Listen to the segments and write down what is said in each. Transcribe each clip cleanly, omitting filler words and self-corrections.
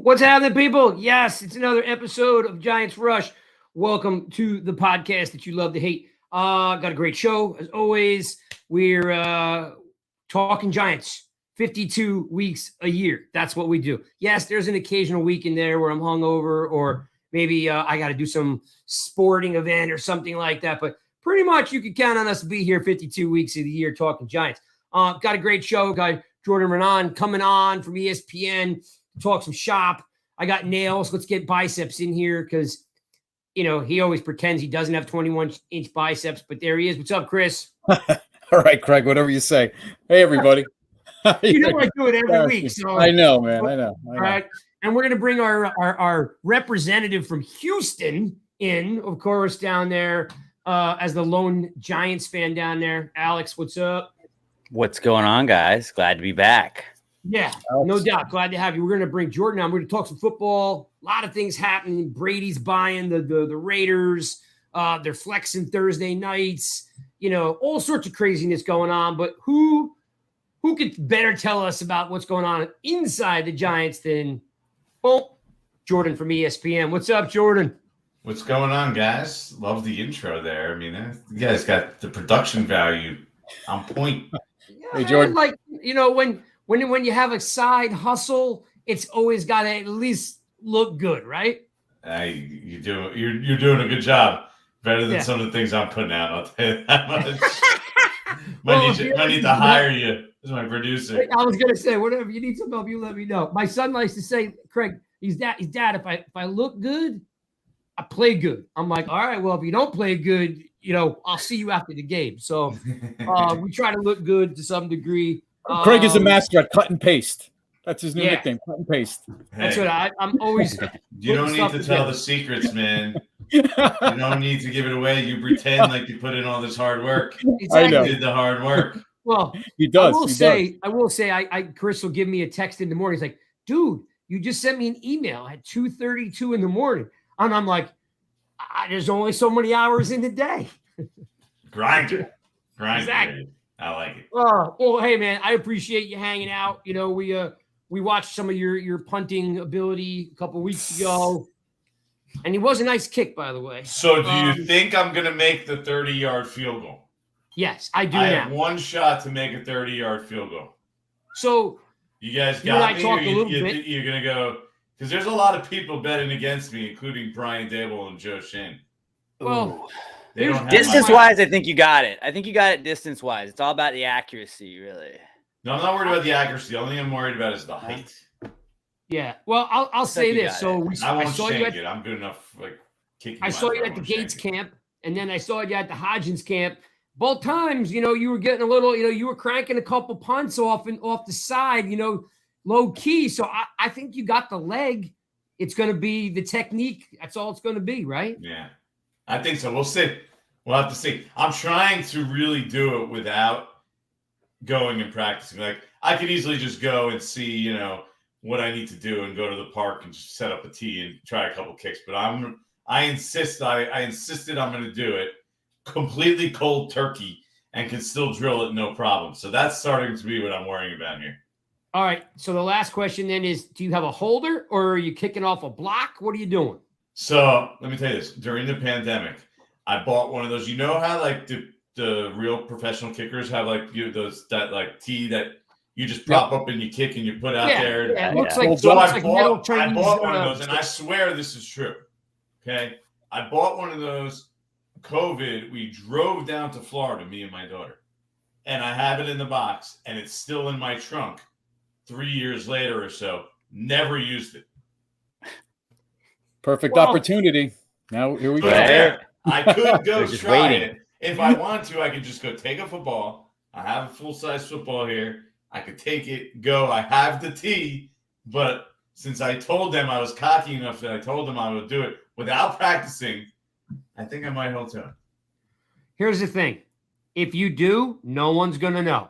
What's happening, people? Yes, it's another episode of Giants Rush. Welcome to the podcast that you love to hate. Got a great show, as always. We're talking Giants 52 weeks a year. That's what we do. Yes, there's an occasional week in there where I'm hungover or maybe I got to do some sporting event or something like that. But pretty much you can count on us to be here 52 weeks of the year talking Giants. Got a great show. Got Jordan Raanan coming on from ESPN. Talk some shop. I got nails. Let's get biceps in here because, you know, he always pretends he doesn't have 21-inch biceps, but there he is. What's up, Chris? All right, Craig, whatever you say. Hey, everybody. You know I do it every week. So I know, man. I know. All right. And we're going to bring our representative from Houston in, of course, down there as the lone Giants fan down there. Alex, what's up? What's going on, guys? Glad to be back. Yeah, no doubt. Glad to have you. We're going to bring Jordan on. We're going to talk some football. A lot of things happening. Brady's buying the Raiders. They're flexing Thursday nights. You know, all sorts of craziness going on. But who could better tell us about what's going on inside the Giants than, well, Jordan from ESPN. What's up, Jordan? What's going on, guys? Love the intro there. I mean, you guys got the production value on point. Yeah, hey, Jordan. Like, you know, when you have a side hustle, it's always got to at least look good, right? You're doing a good job. Better than some of the things I'm putting out. I'll tell you that much. I need to hire you as my producer. I was gonna say, whatever you need some help, you let me know. My son likes to say, Craig, he's dad. If I look good, I play good. I'm like, all right, well, if you don't play good, you know, I'll see you after the game. So we try to look good to some degree. Craig is a master at cut and paste. That's his new nickname, cut and paste. That's what I'm always. You don't need to tell the secrets, man. You don't need to give it away. You pretend like you put in all this hard work. Exactly. You did the hard work. Well, he does. I will say, Chris will give me a text in the morning. He's like, dude, you just sent me an email at 2:32 in the morning. And I'm like, there's only so many hours in the day. Grinder. Exactly. I like it. Well, hey, man, I appreciate you hanging out. You know, we watched some of your punting ability a couple weeks ago. And it was a nice kick, by the way. So do you think I'm going to make the 30-yard field goal? Yes, I do I now. have one shot to make a 30-yard field goal. So you guys got me? You're going to go – because there's a lot of people betting against me, including Brian Dable and Joe Shane. Well, distance-wise, I think you got it. I think you got it distance-wise. It's all about the accuracy, really. No, I'm not worried about the accuracy. The only thing I'm worried about is the height. Yeah. Well, I'll say this. So I saw you at I'm good enough. Like kicking. I saw you at the Gates camp, and then I saw you at the Hodgins camp. Both times, you know, you were getting a little, you know, you were cranking a couple punts off the side, you know, low key. So I think you got the leg. It's going to be the technique. That's all it's going to be, right? Yeah, I think so. We'll see. We'll have to see. I'm trying to really do it without going and practicing. Like I could easily just go and see, you know, what I need to do and go to the park and just set up a tee and try a couple kicks. But I insisted I'm going to do it completely cold turkey and can still drill it no problem. So that's starting to be what I'm worrying about here. All right. So the last question then is, do you have a holder or are you kicking off a block? What are you doing? So let me tell you this. During the pandemic, I bought one of those. You know how like the real professional kickers have like that like tee that you just prop up and you kick and you put out there. Yeah, it looks like I bought one of those, and I swear this is true. Okay, I bought one of those. COVID, we drove down to Florida, me and my daughter, and I have it in the box, and it's still in my trunk. 3 years later or so, never used it. Perfect opportunity. Now here we go. I could go try it. If I want to, I could just go take a football. I have a full-size football here. I could take it, go. I have the tee, but since I told them I was cocky enough that I told them I would do it without practicing, I think I might hold to it. Here's the thing. If you do, no one's going to know.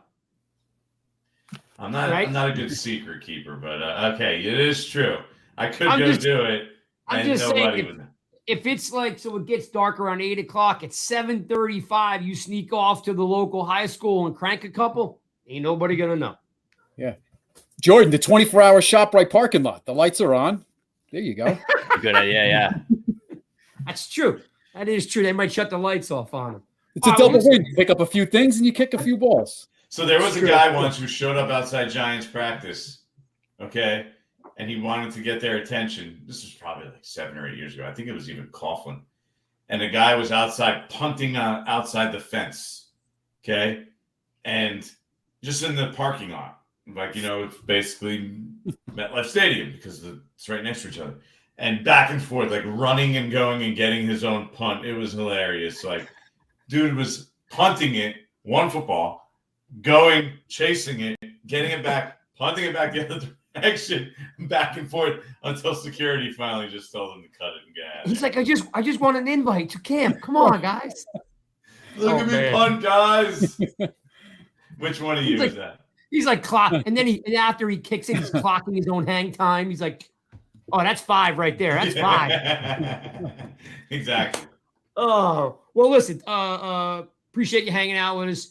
I'm not a good secret keeper, but okay, it is true. I could do it. I'm just saying, if it's like, so it gets dark around 8 o'clock, at 7:35, you sneak off to the local high school and crank a couple, ain't nobody going to know. Yeah. Jordan, the 24-hour ShopRite parking lot. The lights are on. There you go. Good idea. Yeah. That's true. That is true. They might shut the lights off on them. It's a double win. You pick up a few things and you kick a few balls. So there was a guy once who showed up outside Giants practice, okay, and he wanted to get their attention. This was probably like 7 or 8 years ago. I think it was even Coughlin. And the guy was outside punting outside the fence, okay, and just in the parking lot. Like, it's basically MetLife Stadium because it's right next to each other. And back and forth, like running and going and getting his own punt. It was hilarious. Like, dude was punting it, one football, going, chasing it, getting it back, punting it back the other direction, back and forth until security finally just told him to cut it and get out. He's like, I just want an invite to camp. Come on, guys. Look at me punt, guys. Which one of you is that? He's like clock, and then after he kicks it, he's clocking his own hang time. He's like, "Oh, that's 5 right there. That's 5." Exactly. Oh, well, listen. Appreciate you hanging out with us.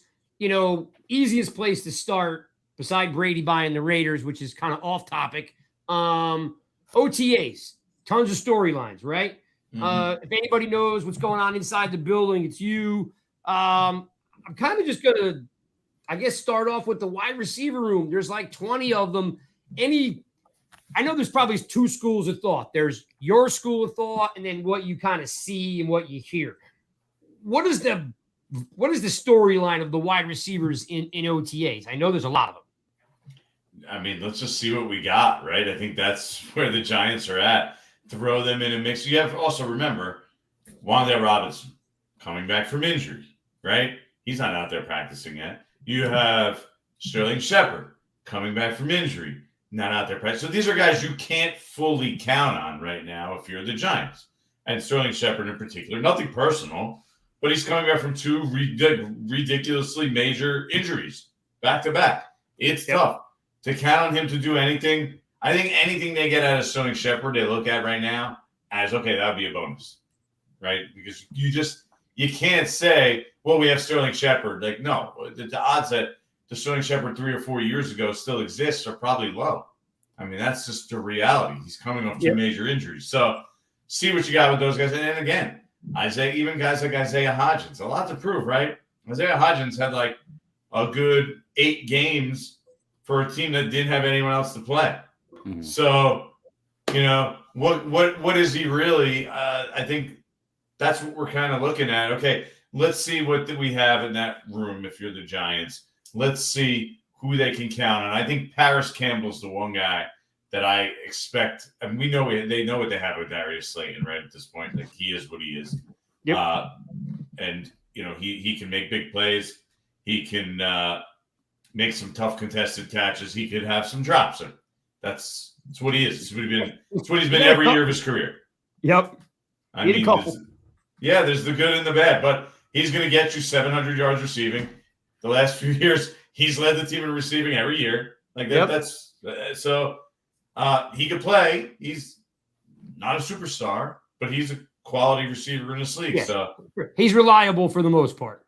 Easiest place to start beside Brady buying the Raiders, which is kind of off topic. OTAs, tons of storylines, right? Mm-hmm. If anybody knows what's going on inside the building, it's you. I'm kind of just gonna, I guess, start off with the wide receiver room. There's like 20 of them. I know there's probably 2 schools of thought. There's your school of thought, and then what you kind of see and what you hear. What is the storyline of the wide receivers in OTAs? I know there's a lot of them. I mean, let's just see what we got, right? I think that's where the Giants are at. Throw them in a mix. You have to also remember Wan'Dale Robinson coming back from injury, right? He's not out there practicing yet. You have Sterling Shepard coming back from injury, not out there practicing. So these are guys you can't fully count on right now if you're the Giants. And Sterling Shepard in particular, nothing personal, but he's coming back from 2 ridiculously major injuries back to back. It's tough to count on him to do anything. I think anything they get out of Sterling Shepard, they look at right now as, okay, that would be a bonus, right? Because you can't say, well, we have Sterling Shepard. Like, no, the odds that the Sterling Shepard 3 or 4 years ago still exists are probably low. I mean, that's just the reality. He's coming off 2 major injuries. So see what you got with those guys. And then again, even guys like Isaiah Hodgins, a lot to prove, right? Isaiah Hodgins had like a good 8 games for a team that didn't have anyone else to play. Mm-hmm. So, what is he really? I think that's what we're kind of looking at. Okay, let's see what we have in that room if you're the Giants. Let's see who they can count on. I think Paris Campbell's the one guy that I expect. And they know what they have with Darius Slayton, right? At this point, like he is what he is. Yep. And he can make big plays. He can make some tough contested catches. He could have some drops. That's what he is. It's what he's been every year of his career. Yep. I mean, there's the good and the bad, but he's going to get you 700 yards receiving. The last few years, he's led the team in receiving every year. Like that. That's so he could play. He's not a superstar, but he's a quality receiver in this league. Yeah. So he's reliable for the most part.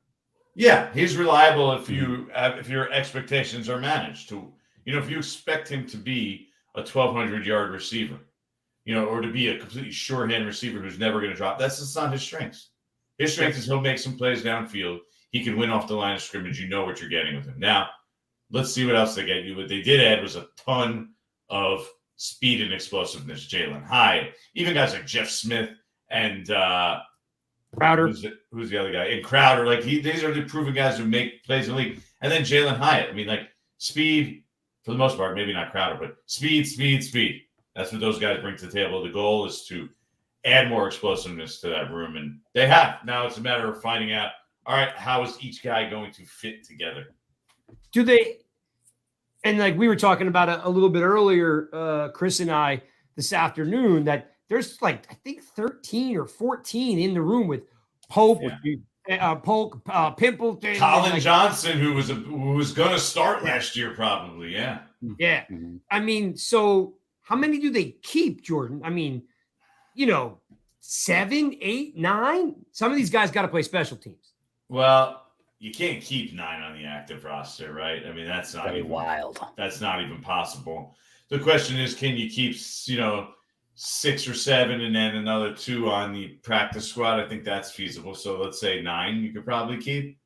Yeah, he's reliable if your expectations are managed. If you expect him to be a 1,200-yard receiver, or to be a completely sure-hand receiver who's never going to drop, that's just not his strengths. His strength is he'll make some plays downfield. He can win off the line of scrimmage. You know what you're getting with him. Now, let's see what else they get you. What they did add was a ton of speed and explosiveness. Jalen Hyatt, even guys like Jeff Smith and Crowder. Who's the other guy? And Crowder. Like these are the proven guys who make plays in the league. And then Jalen Hyatt. I mean, like speed for the most part, maybe not Crowder, but speed. That's what those guys bring to the table. The goal is to add more explosiveness to that room. And they have. Now it's a matter of finding out, all right, how is each guy going to fit together? Do they, and like we were talking about a little bit earlier, Chris and I this afternoon, that there's like, I think 13 or 14 in the room with Pope, Pimpleton. Colin Johnson, who was going to start last year probably, yeah. Yeah. Mm-hmm. I mean, so how many do they keep, Jordan? I mean, 7, 8, 9? Some of these guys got to play special teams. Well, you can't keep 9 on the active roster, right? I mean, that's not Very even wild. That's not even possible. The question is, can you keep 6 or 7 and then another 2 on the practice squad? I think that's feasible. So let's say 9 you could probably keep.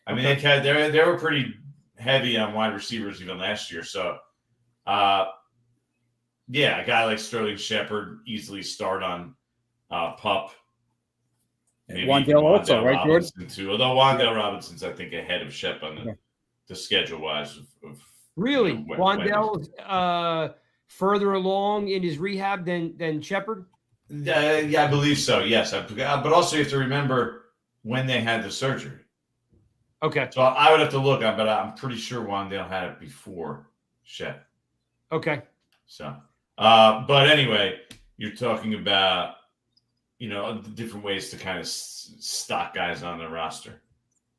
I mean, they were pretty heavy on wide receivers even last year. So, yeah, a guy like Sterling Shepard easily start on PUP. Maybe Wandale also, right, Jordan? Robinson too. Although Wandale Robinson's, I think, ahead of Shep on the schedule-wise. Really? Wandale's further along in his rehab than Shepard? Yeah, I believe so, yes. But also you have to remember when they had the surgery. Okay. So I would have to look, but I'm pretty sure Wandale had it before Shep. Okay. So, but anyway, you're talking about, different ways to kind of stock guys on the roster.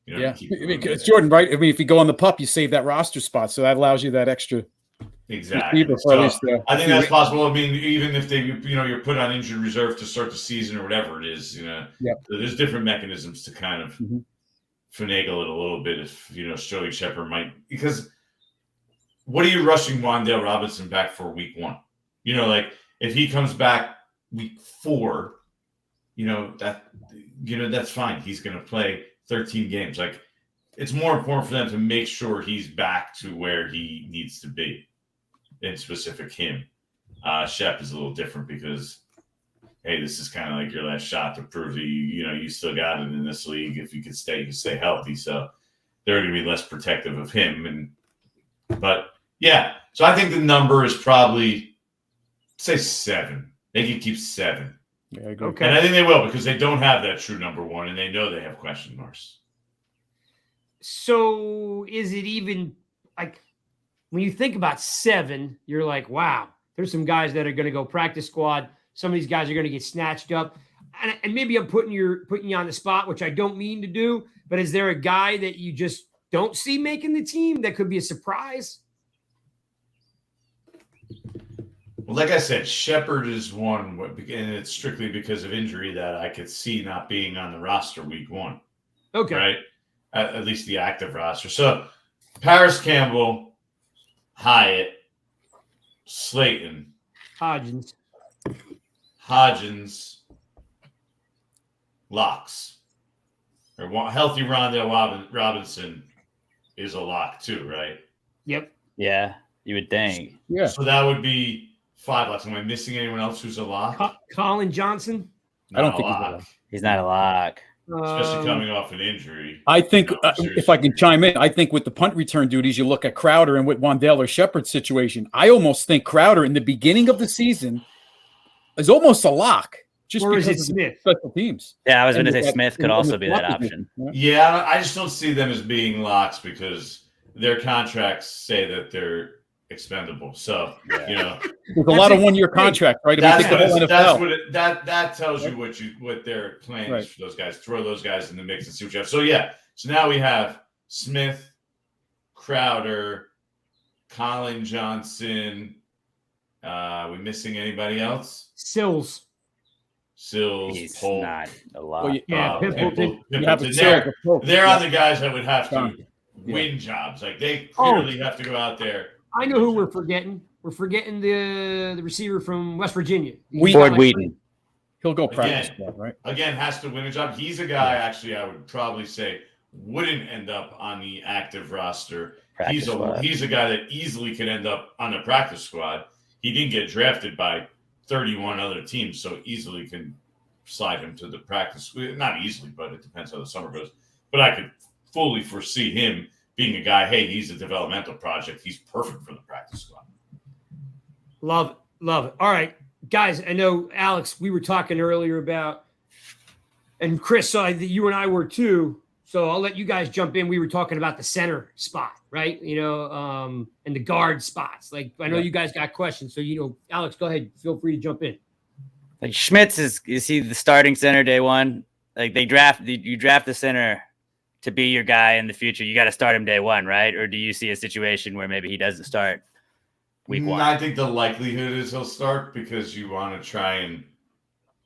It's Jordan, right? I mean, if you go on the PUP, you save that roster spot, so that allows you that extra. Exactly. So, I think that's possible. I mean, even if they, you're put on injured reserve to start the season or whatever it is, there's different mechanisms to kind of finagle it a little bit. If Sterling Shepard might, because what are you rushing Wandale Robinson back for week 1? Like if he comes back week 4. That's fine. He's going to play 13 games. Like, it's more important for them to make sure he's back to where he needs to be. In specific, him. Shep is a little different because, hey, this is kind of like your last shot to prove that you still got it in this league. If you can stay healthy. So they're going to be less protective of him. But yeah, so I think the number is probably say 7. They can keep 7. Yeah, I agree. Okay. And I think they will because they don't have that true number 1, and they know they have question marks. So is it even like when you think about 7, you're like, wow, there's some guys that are going to go practice squad. Some of these guys are going to get snatched up. And maybe I'm putting you on the spot, which I don't mean to do, but is there a guy that you just don't see making the team that could be a surprise? Well, like I said, Shepard is one, and it's strictly because of injury that I could see not being on the roster week 1. Okay. Right? At least the active roster. So, Paris Campbell, Hyatt, Slayton, Hodgins, locks. Or healthy Rondell Robinson is a lock too, right? Yep. Yeah, you would think. Yeah. So that would be 5 locks. Am I missing anyone else who's a lock? Colin Johnson? I don't think he's a lock. He's not a lock. Especially coming off an injury. I think, if I can chime in, I think with the punt return duties, you look at Crowder and with Wandale or Shepard's situation. I almost think Crowder in the beginning of the season is almost a lock. Just or because is it Smith? Special teams. Yeah, I was going to say Smith could also be that option. Yeah, I just don't see them as being locks because their contracts say that they're expendable. So, there's a lot of one-year contract, right? That tells you what their plan is for those guys. Throw those guys in the mix and see what you have. So so now we have Smith, Crowder, Colin Johnson. We missing anybody else? Sills. He's Polk. not a lot. Well, Pimpleton. They're on the guys that would have to win jobs. Like they clearly have to go out there. I know who we're forgetting. We're forgetting the receiver from West Virginia. Ford Wheaton. He'll go practice squad, right? Again, has to win a job. He's a guy, actually, I would probably say wouldn't end up on the active roster. He's a guy that easily could end up on the practice squad. He didn't get drafted by 31 other teams, so easily can slide him to the practice. Not easily, but it depends how the summer goes. But I could fully foresee him being a guy, hey, he's a developmental project. He's perfect for the practice squad. Love it. All right, guys, I know, Alex, we were talking earlier about, and Chris, saw that you and I were too, so I'll let you guys jump in. We were talking about the center spot, right? And the guard spots. Like, I know you guys got questions, so, Alex, go ahead. Feel free to jump in. Like Schmitz is he the starting center day 1? Like you draft the center to be your guy in the future. You got to start him day 1, right? Or do you see a situation where maybe he doesn't start week 1? I think the likelihood is he'll start because you want to try and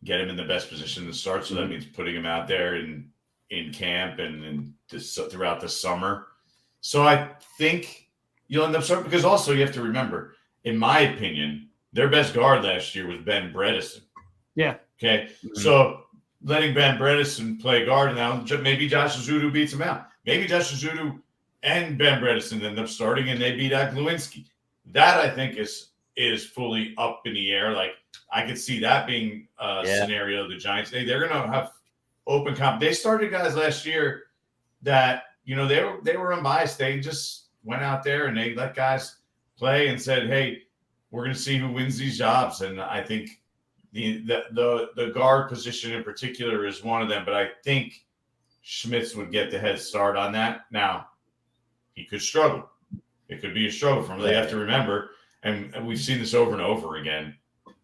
get him in the best position to start. So that means putting him out there in in camp and throughout the summer. So I think you'll end up starting, because also you have to remember, in my opinion, their best guard last year was Ben Bredesen. Yeah. Okay. So letting Ben Bredesen play guard now, maybe Josh Azudu beats him out. Maybe Josh Azudu and Ben Bredesen end up starting and they beat out Glowinski. That I think is fully up in the air. Like, I could see that being a scenario. The Giants, they're going to have open comp. They started guys last year that, they were unbiased. They just went out there and they let guys play and said, hey, we're going to see who wins these jobs. And I think the guard position in particular is one of them. But I think Schmitz would get the head start on that. Now, he could struggle. It could be a struggle for him. They have to remember, and we've seen this over and over again.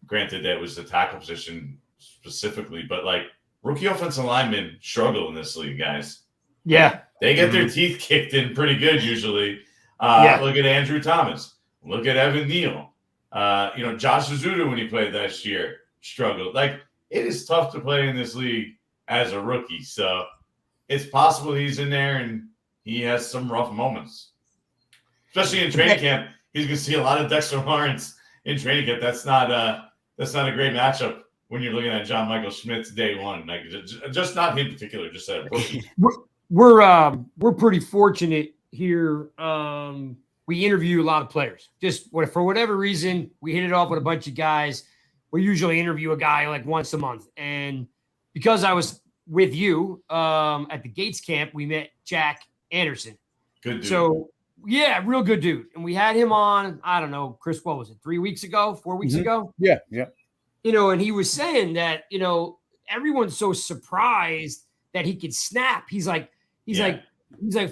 Granted, that was the tackle position specifically, but like, rookie offensive linemen struggle in this league, guys. Yeah. They get their teeth kicked in pretty good usually. Look at Andrew Thomas. Look at Evan Neal. Josh Azudu, when he played last year, struggled. Like, it is tough to play in this league as a rookie. So it's possible he's in there and he has some rough moments. Especially in training camp. He's going to see a lot of Dexter Lawrence in training camp. That's not a great matchup when you're looking at John Michael Schmitz day one. Like, just not him in particular, just a rookie. We're pretty fortunate here. We interview a lot of players. Just for whatever reason, we hit it off with a bunch of guys. We usually interview a guy like once a month. And because I was with you at the Gates camp, we met Jack Anderson. Good dude. So, yeah, real good dude. And we had him on, I don't know, Chris, what was it, 4 weeks ago? Yeah. And he was saying that, everyone's so surprised that he could snap. He's like,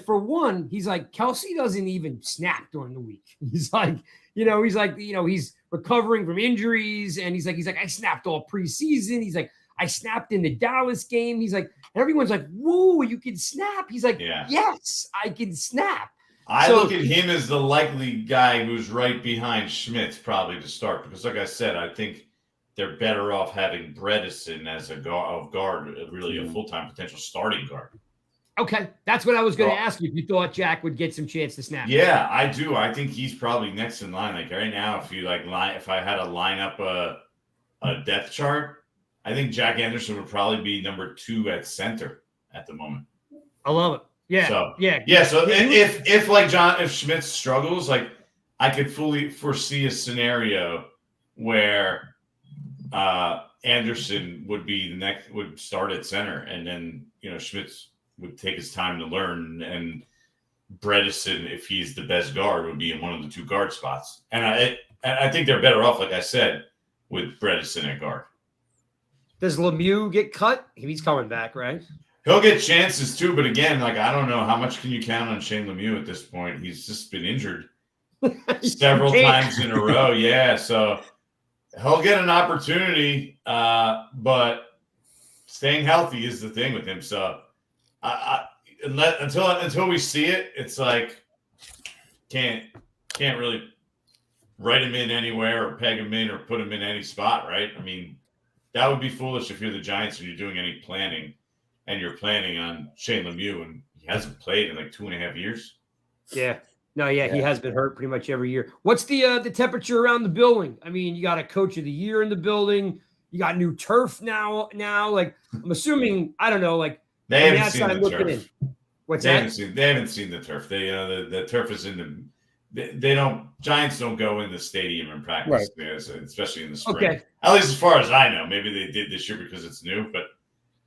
for one, he's like, Kelsey doesn't even snap during the week. He's like, he's recovering from injuries. And he's like, I snapped all preseason. He's like, I snapped in the Dallas game. He's like, everyone's like, whoa, you can snap. He's like, yes, I can snap. I look at him as the likely guy who's right behind Schmitz probably to start, because like I said, I think they're better off having Bredesen as a guard, really a full-time potential starting guard. Okay, that's what I was going to ask you, if you thought Jack would get some chance to snap. Yeah, I do. I think he's probably next in line. Like right now, if I had to line up a depth chart, I think Jack Anderson would probably be number 2 at center at the moment. I love it. Yeah. So if Schmitz struggles, like, I could fully foresee a scenario where Anderson would start at center, and then Schmitz would take his time to learn, and Bredesen, if he's the best guard, would be in one of the 2 guard spots. And I think they're better off, like I said, with Bredesen at guard. Does Lemieux get cut? He's coming back, right? He'll get chances too, but again, like, I don't know how much can you count on Shane Lemieux at this point. He's just been injured several times in a row. Yeah, so he'll get an opportunity, but staying healthy is the thing with him. So until we see it, it's like can't really write him in anywhere or peg him in or put him in any spot, right? I mean, that would be foolish if you're the Giants and you're doing any planning and you're planning on Shane Lemieux and he hasn't played in like 2.5 years. Yeah. No, yeah, he has been hurt pretty much every year. What's the temperature around the building? I mean, you got a coach of the year in the building. You got new turf now. Like, I'm assuming, I don't know, like, they haven't seen the turf. What's they that? They haven't seen the turf. They, the turf is in the. Giants don't go in the stadium and practice, right, especially in the spring. Okay. At least as far as I know. Maybe they did this year because it's new, but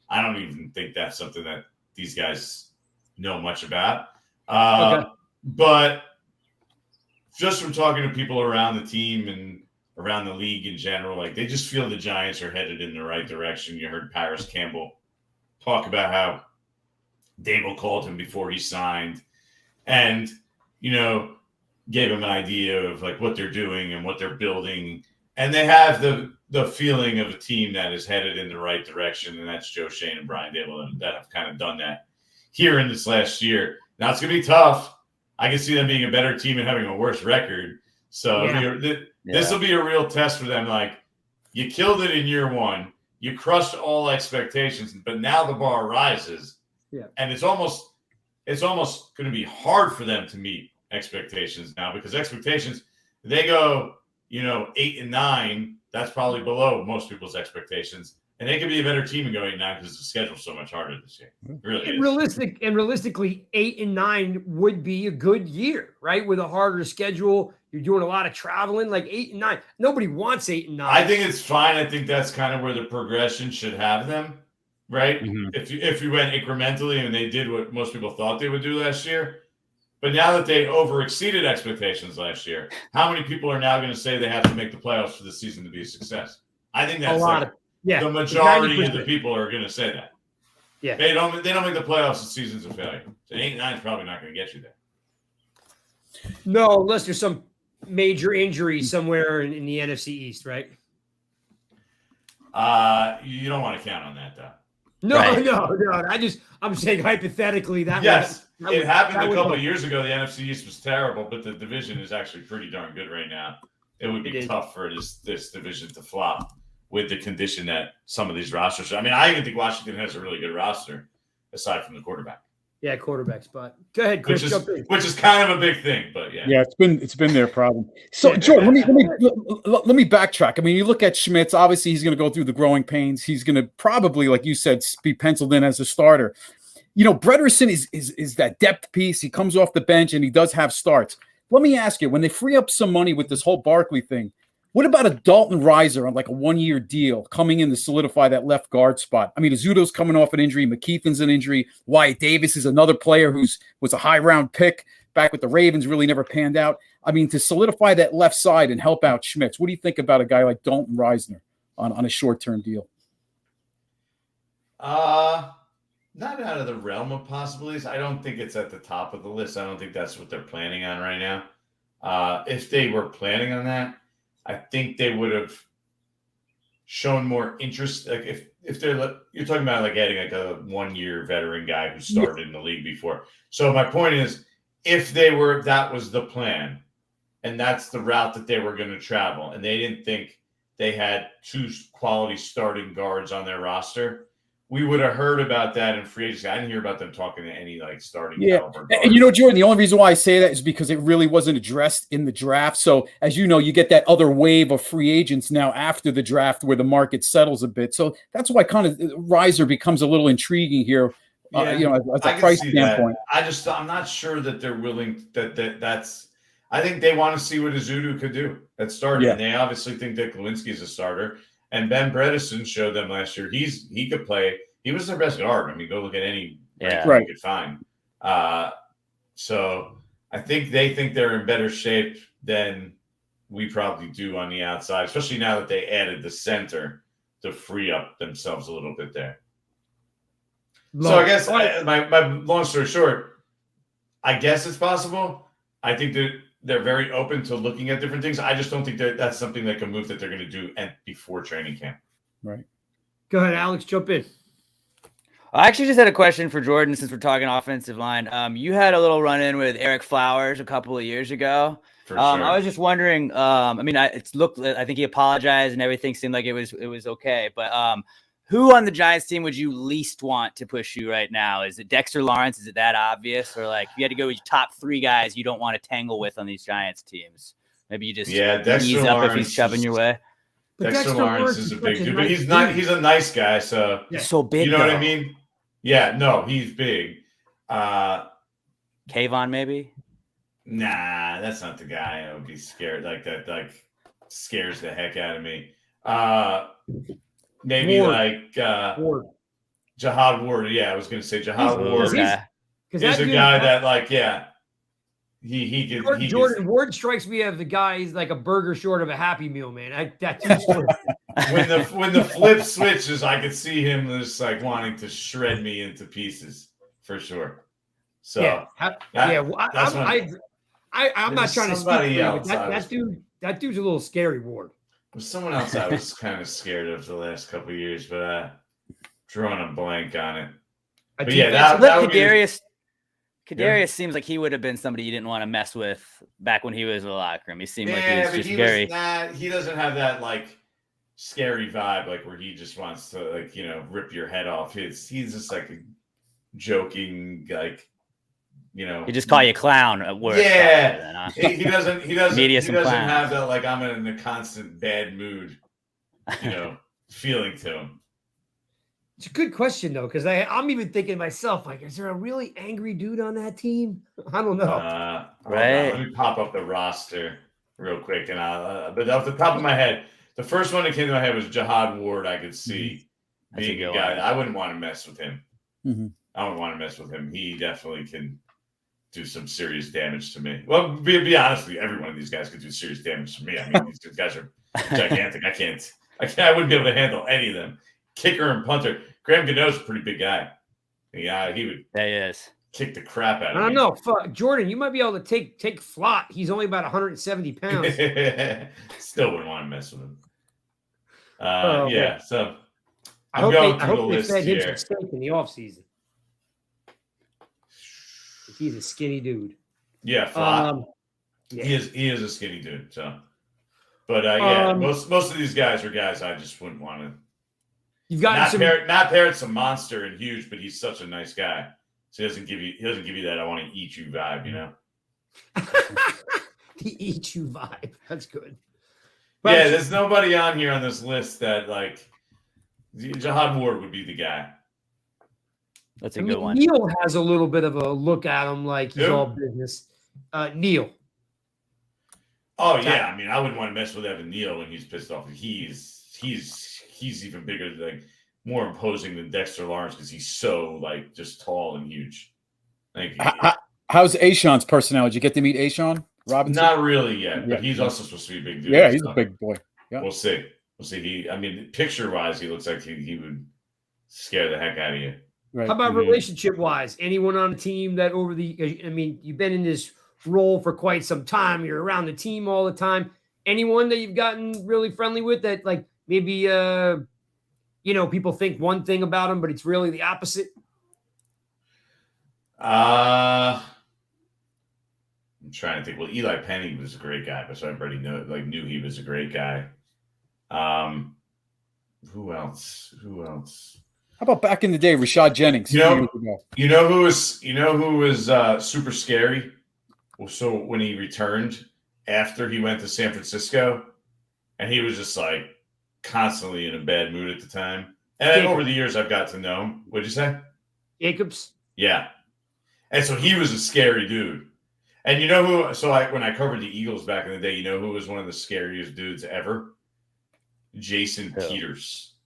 I don't even think that's something that these guys know much about. But just from talking to people around the team and around the league in general, like, they just feel the Giants are headed in the right direction. You heard Paris Campbell talk about how Dable called him before he signed and, gave him an idea of like what they're doing and what they're building. And they have the feeling of a team that is headed in the right direction. And that's Joe Shane and Brian Dable that have kind of done that here in this last year. Now it's going to be tough. I can see them being a better team and having a worse record. So this will be a real test for them. Like, you killed it in year one. You crushed all expectations, but now the bar rises. Yeah. And it's almost going to be hard for them to meet expectations now, because expectations, they go, 8 and 9. That's probably below most people's expectations. And they could be a better team and go 8 and 9 because the schedule's so much harder this year. It really is. Realistically, 8 and 9 would be a good year, right? With a harder schedule, you're doing a lot of traveling. Like 8 and 9, nobody wants 8 and 9. I think it's fine. I think that's kind of where the progression should have them, right? Mhm. If you went incrementally and they did what most people thought they would do last year. But now that they over exceeded expectations last year, how many people are now going to say they have to make the playoffs for the season to be a success? I think that's the majority of the people are going to say that. Yeah, they don't make the playoffs. The season's a failure. So 8 and 9 is probably not going to get you there. No, unless there's some major injury somewhere in the NFC East, right? You don't want to count on that, though. No, Right. no. I'm saying hypothetically that. Yes, it happened a couple of years ago. The NFC East was terrible, but the division is actually pretty darn good right now. It would be tough for this division to flop with the condition that some of these rosters. I mean, I even think Washington has a really good roster, aside from the quarterback. Yeah, quarterback spot. Go ahead, Chris. Which is kind of a big thing, but yeah. Yeah, it's been their problem. So, Jordan, let me backtrack. I mean, you look at Schmitz. Obviously, he's going to go through the growing pains. He's going to probably, like you said, be penciled in as a starter. Brederson is that depth piece. He comes off the bench and he does have starts. Let me ask you: when they free up some money with this whole Barkley thing, what about a Dalton Reiser on like a 1-year deal coming in to solidify that left guard spot? I mean, Azuto's coming off an injury. McKeithen's an injury. Wyatt Davis is another player was a high-round pick back with the Ravens, really never panned out. I mean, to solidify that left side and help out Schmitz, what do you think about a guy like Dalton Reisner on a short-term deal? Not out of the realm of possibilities. I don't think it's at the top of the list. I don't think that's what they're planning on right now. If they were planning on that, I think they would have shown more interest. Like if you're talking about like adding like a 1-year veteran guy who started in the league before. So my point is, if that was the plan, and that's the route that they were going to travel, and they didn't think they had 2 quality starting guards on their roster, we would have heard about that in free agency. I didn't hear about them talking to any like starting caliber guards. And Jordan, the only reason why I say that is because it really wasn't addressed in the draft. So as you know, you get that other wave of free agents now after the draft where the market settles a bit. So that's why kind of Reiser becomes a little intriguing here, as a price standpoint. I'm not sure that they're willing that's. I think they want to see what Azutu could do at starter. Yeah. And they obviously think that Kalinsky's a starter. And Ben Bredesen showed them last year he could play. He was their best guard. I mean, go look at any you could find. So I think they think they're in better shape than we probably do on the outside, especially now that they added the center to free up themselves a little bit there. So I guess my long story short, I guess it's possible. I think that they're very open to looking at different things. I just don't think that's something like a move that they're going to do before training camp. Right. Go ahead, Alex. Jump in. I actually just had a question for Jordan since we're talking offensive line. You had a little run-in with Eric Flowers a couple of years ago. For sure. I was just wondering. I think he apologized and everything seemed like it was okay. But who on the Giants team would you least want to push you right now? Is it Dexter Lawrence? Is it that obvious? Or like you had to go with your top 3 guys you don't want to tangle with on these Giants teams? Maybe you just ease up Lawrence if he's shoving your way. Dexter Lawrence is a big dude, but he's a nice guy. So he's so big. You know what I mean? Yeah, no, he's big. Kayvon, maybe? Nah, that's not the guy I would be scared. Like that, like scares the heck out of me. Maybe Ward. like Ward. Jahad Ward. Yeah, I was going to say Jahad Ward. Because He's a guy that, like, he can. Jordan Ward strikes me as the guy. He's like a burger short of a Happy Meal, man. When the flip switches, I could see him just like wanting to shred me into pieces for sure. So I'm not trying to speak for you, but that dude's a little scary, Ward. There's someone else I was kind of scared of the last couple of years, but drawing a blank on it. But yeah, that would Kadarius seems like he would have been somebody you didn't want to mess with back when he was in the locker room. He seemed like he was just very. He doesn't have that like scary vibe, like where he just wants to rip your head off. He's just like joking, like, you know, He just call you clown at work. Yeah, then, huh? he doesn't Media some clowns. have that, like, I'm in a constant bad mood, feeling to him. It's a good question though, because I'm even thinking to myself, like, is there a really angry dude on that team? I don't know. Right. Let me pop up the roster real quick, and but off the top of my head, the first one that came to my head was Jihad Ward. I could see being a guy. I wouldn't want to mess with him. Mm-hmm. I wouldn't want to mess with him. He definitely can do some serious damage to me. Well, be honest with you, every one of these guys could do serious damage to me. I mean, these guys are gigantic. I wouldn't be able to handle any of them. Kicker and punter. Graham Gano's a pretty big guy. Yeah, he would. Yeah, he is. Kick the crap out of me. I don't know. Jordan, you might be able to take Flott. He's only about 170 pounds. Still wouldn't want to mess with him. So I hope they fed him some steak in the offseason. He's a skinny dude. Yeah, Flott. He is a skinny dude. So, but most of these guys are guys I just wouldn't want to. You've got not Parrot's a monster and huge, but he's such a nice guy. So he doesn't give you that I want to eat you vibe, The eat you vibe. That's good. But there's nobody on here on this list that, like, Jihad Ward would be the guy. That's a good one. Neil has a little bit of a look at him like he's all business. Neil. Oh yeah, I mean, I wouldn't want to mess with Evan Neal when he's pissed off. He's even bigger, like more imposing than Dexter Lawrence because he's so, like, just tall and huge. How's Ashawn's personality? Did you get to meet Ashawn Robinson? Not really yet, but he's also supposed to be a big dude. Yeah, he's a big boy. Yeah. We'll see. Picture wise, he looks like he would scare the heck out of you. Right. How about relationship wise? Anyone on the team that you've been in this role for quite some time. You're around the team all the time. Anyone that you've gotten really friendly with that, like, maybe, people think one thing about them, but it's really the opposite? I'm trying to think. Well, Eli Penny was a great guy, but so everybody knew he was a great guy. Who else? How about back in the day, Rashad Jennings? You know who was super scary? So when he returned after he went to San Francisco, and he was just, like, constantly in a bad mood at the time. And then over the years, I've got to know him. What'd you say? Jacobs? Yeah. And so he was a scary dude. And you know who? So when I covered the Eagles back in the day, you know who was one of the scariest dudes ever? Jason Peters.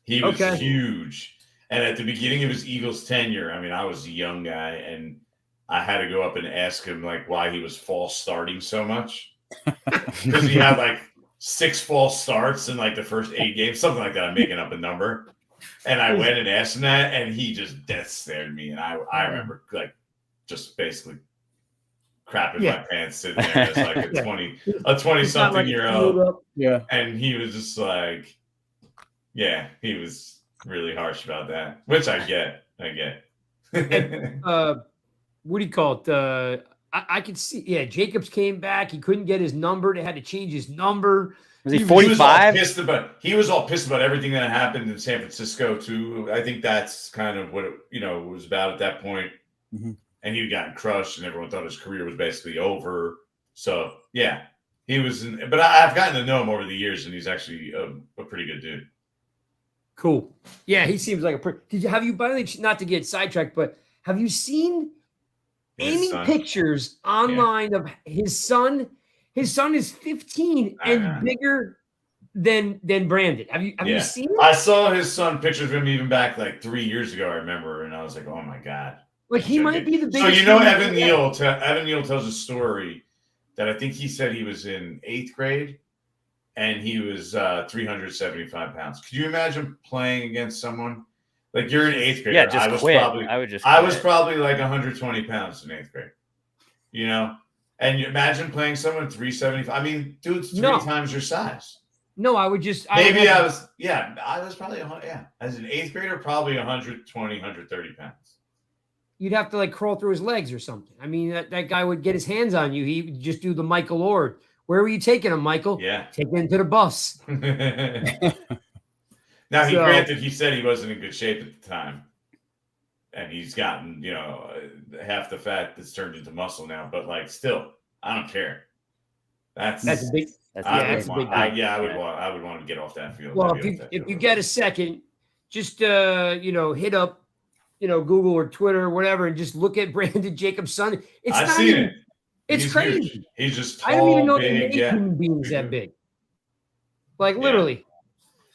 He was huge. And at the beginning of his Eagles tenure, I mean, I was a young guy, and I had to go up and ask him, like, why he was false starting so much. Because he had, like, 6 false starts in, like, the first 8 games, something like that. I'm making up a number. And I went and asked him that, and he just death stared me. And I remember, like, just basically crapping my pants sitting there as, like, a 20-something-year-old. Yeah. And he was just like, he was really harsh about that, which I get. And, what do you call it? I could see, Jacobs came back. He couldn't get his number. They had to change his number. Was he 45? He was all pissed about everything that happened in San Francisco, too. I think that's kind of what it was about at that point. Mm-hmm. And he'd gotten crushed, and everyone thought his career was basically over. So, he was – but I've gotten to know him over the years, and he's actually a pretty good dude. Cool. Yeah, he seems like have you, by the way, not to get sidetracked, but have you seen any pictures online of his son? His son is 15 and bigger than Brandon. Have you seen it? I saw his son pictures of him even back like 3 years ago, I remember, and I was like, oh my God. Like, he might be the biggest. So Evan Neal tells a story that I think he said he was in 8th grade and he was 375 pounds. Could you imagine playing against someone? Like, you're in 8th grade. Yeah, just quit. I was probably like 120 pounds in 8th grade. And you imagine playing someone 375. I mean, dude's 3 times your size. No, I would just. I was probably, as an 8th grader, probably 120, 130 pounds. You'd have to, like, crawl through his legs or something. I mean, that guy would get his hands on you. He would just do the Michael Lord. Where were you taking him, Michael? Yeah. Take him to the bus. Now, granted, he said he wasn't in good shape at the time. and he's gotten, half the fat that's turned into muscle now. But like, still, I don't care. That's a big. I would want to get off that field. Well, if you get a second, just hit up, Google or Twitter or whatever, and just look at Brandon Jacobs' son. I've seen it. It's crazy. Huge. He's just tall, I don't even know big, they make human beings that big. Like literally.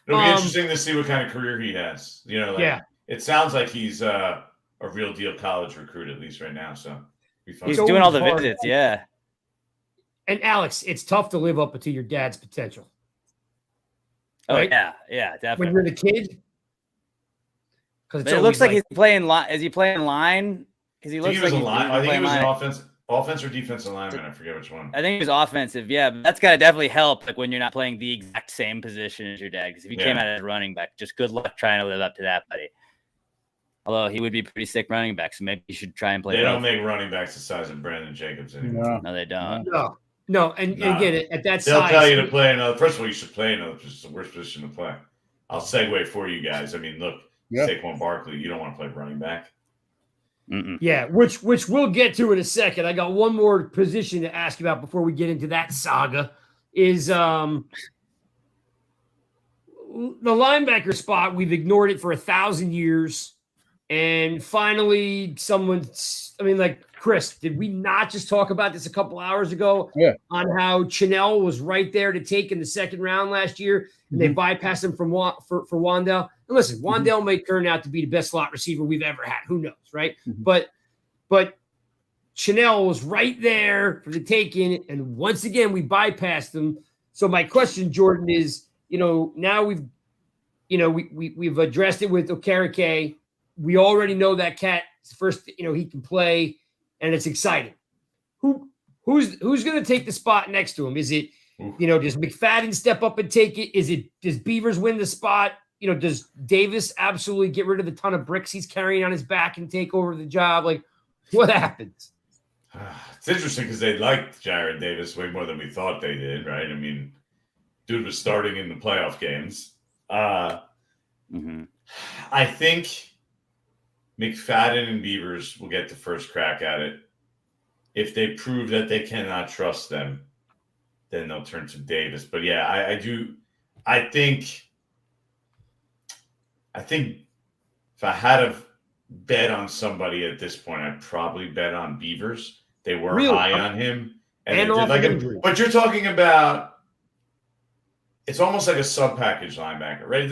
It'll be interesting to see what kind of career he has. It sounds like he's a real deal college recruit, at least right now. So he's doing all the visits, yeah. And Alex, it's tough to live up to your dad's potential. Right? Oh yeah, definitely. When you're the kid, because it looks like he's playing line. Is he playing line? Because he looks like he's line. I think he was an offense or defensive lineman. I forget which one. I think he was offensive. Yeah, but that's got to definitely help. Like when you're not playing the exact same position as your dad. Because if he came out as running back, just good luck trying to live up to that, buddy. Although he would be pretty sick running back, so maybe you should try and play. They don't make running backs the size of Brandon Jacobs anymore. No, they don't. No, and again, at that they'll size, tell you to play another. First of all, you should play another. It's the worst position to play. I'll segue for you guys. I mean, look, Saquon Barkley, you don't want to play running back. Mm-mm. Yeah, which we'll get to in a second. I got one more position to ask you about before we get into that saga. Is the linebacker spot? We've ignored it for 1,000 years, and finally, Chris, did we not just talk about this a couple hours ago? Yeah. On how Chanel was right there to take in the second round last year, and they bypassed him for Wandell. And listen, Wandell may turn out to be the best slot receiver we've ever had. Who knows, right? But Chanel was right there for the taking, and once again we bypassed him. So my question, Jordan, is now we've addressed it with Okereke. We already know that cat first. He can play. And it's exciting. Who's going to take the spot next to him? Is it, does McFadden step up and take it? Does Beavers win the spot? Does Davis absolutely get rid of the ton of bricks he's carrying on his back and take over the job? Like, what happens? It's interesting because they liked Jared Davis way more than we thought they did, right? I mean, dude was starting in the playoff games. I think McFadden and Beavers will get the first crack at it. If they prove that they cannot trust them, then they'll turn to Davis. But yeah, I do. I think if I had to bet on somebody at this point, I'd probably bet on Beavers. They were high on him, and off injury. But you're talking about it's almost like a sub-package linebacker, right?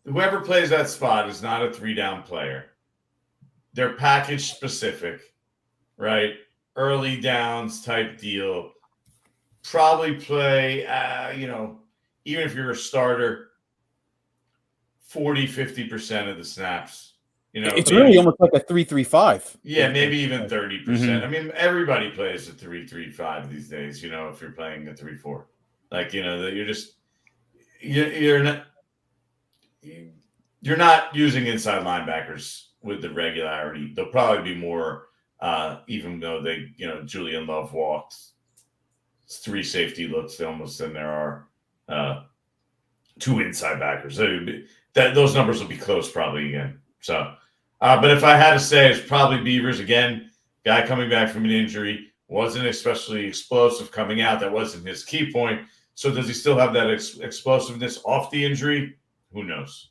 Whoever plays that spot is not a 3-down player. They're package specific, right? Early downs type deal. Probably play, even if you're a starter, 40-50% of the snaps. It's really almost like a 3-3-5. Yeah, maybe even 30%. I mean, everybody plays a 3-3-5 these days. If you're playing a 3-4, you're not using inside linebackers with the regularity. They'll probably be more, even though Julian Love walked 3 safety looks almost than there are 2 inside backers. Those numbers will be close probably again. So, but if I had to say, it's probably Beavers again. Guy coming back from an injury, wasn't especially explosive coming out. That wasn't his key point. So does he still have that explosiveness off the injury? Who knows?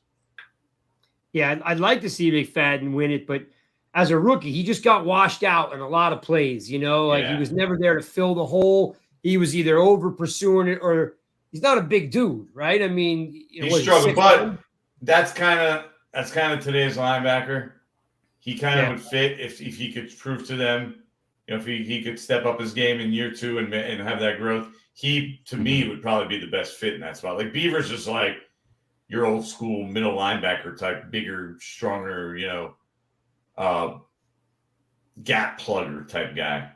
Yeah, I'd like to see McFadden win it, but as a rookie, he just got washed out in a lot of plays. He was never there to fill the hole. He was either over pursuing it or he's not a big dude, right? I mean, he struggled, but that's kind of today's linebacker. He kind of would fit if he could prove to them, if he could step up his game in year 2 and have that growth. He, to me, would probably be the best fit in that spot. Like Beavers is like your old school middle linebacker type, bigger, stronger, gap plugger type guy.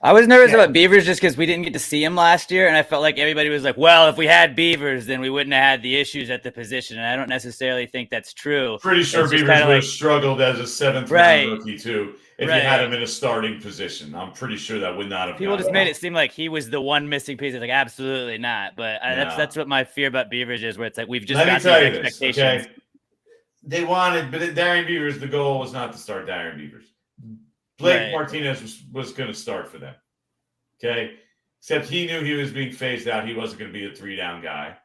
I was nervous about Beavers just because we didn't get to see him last year, and I felt like everybody was like, well, if we had Beavers, then we wouldn't have had the issues at the position, and I don't necessarily think that's true. Pretty sure Beavers would have struggled as a 7th-round rookie, too, if you had him in a starting position. I'm pretty sure that would not have People just made it seem like he was the one missing piece. It's like, absolutely not. But that's what my fear about Beavers is, where it's like we've just got these expectations. Okay? they wanted, but Darian Beavers, the goal was not to start Darian Beavers. Blake Right. Martinez was going to start for them. Okay. Except he knew he was being phased out. He wasn't going to be a 3-down guy.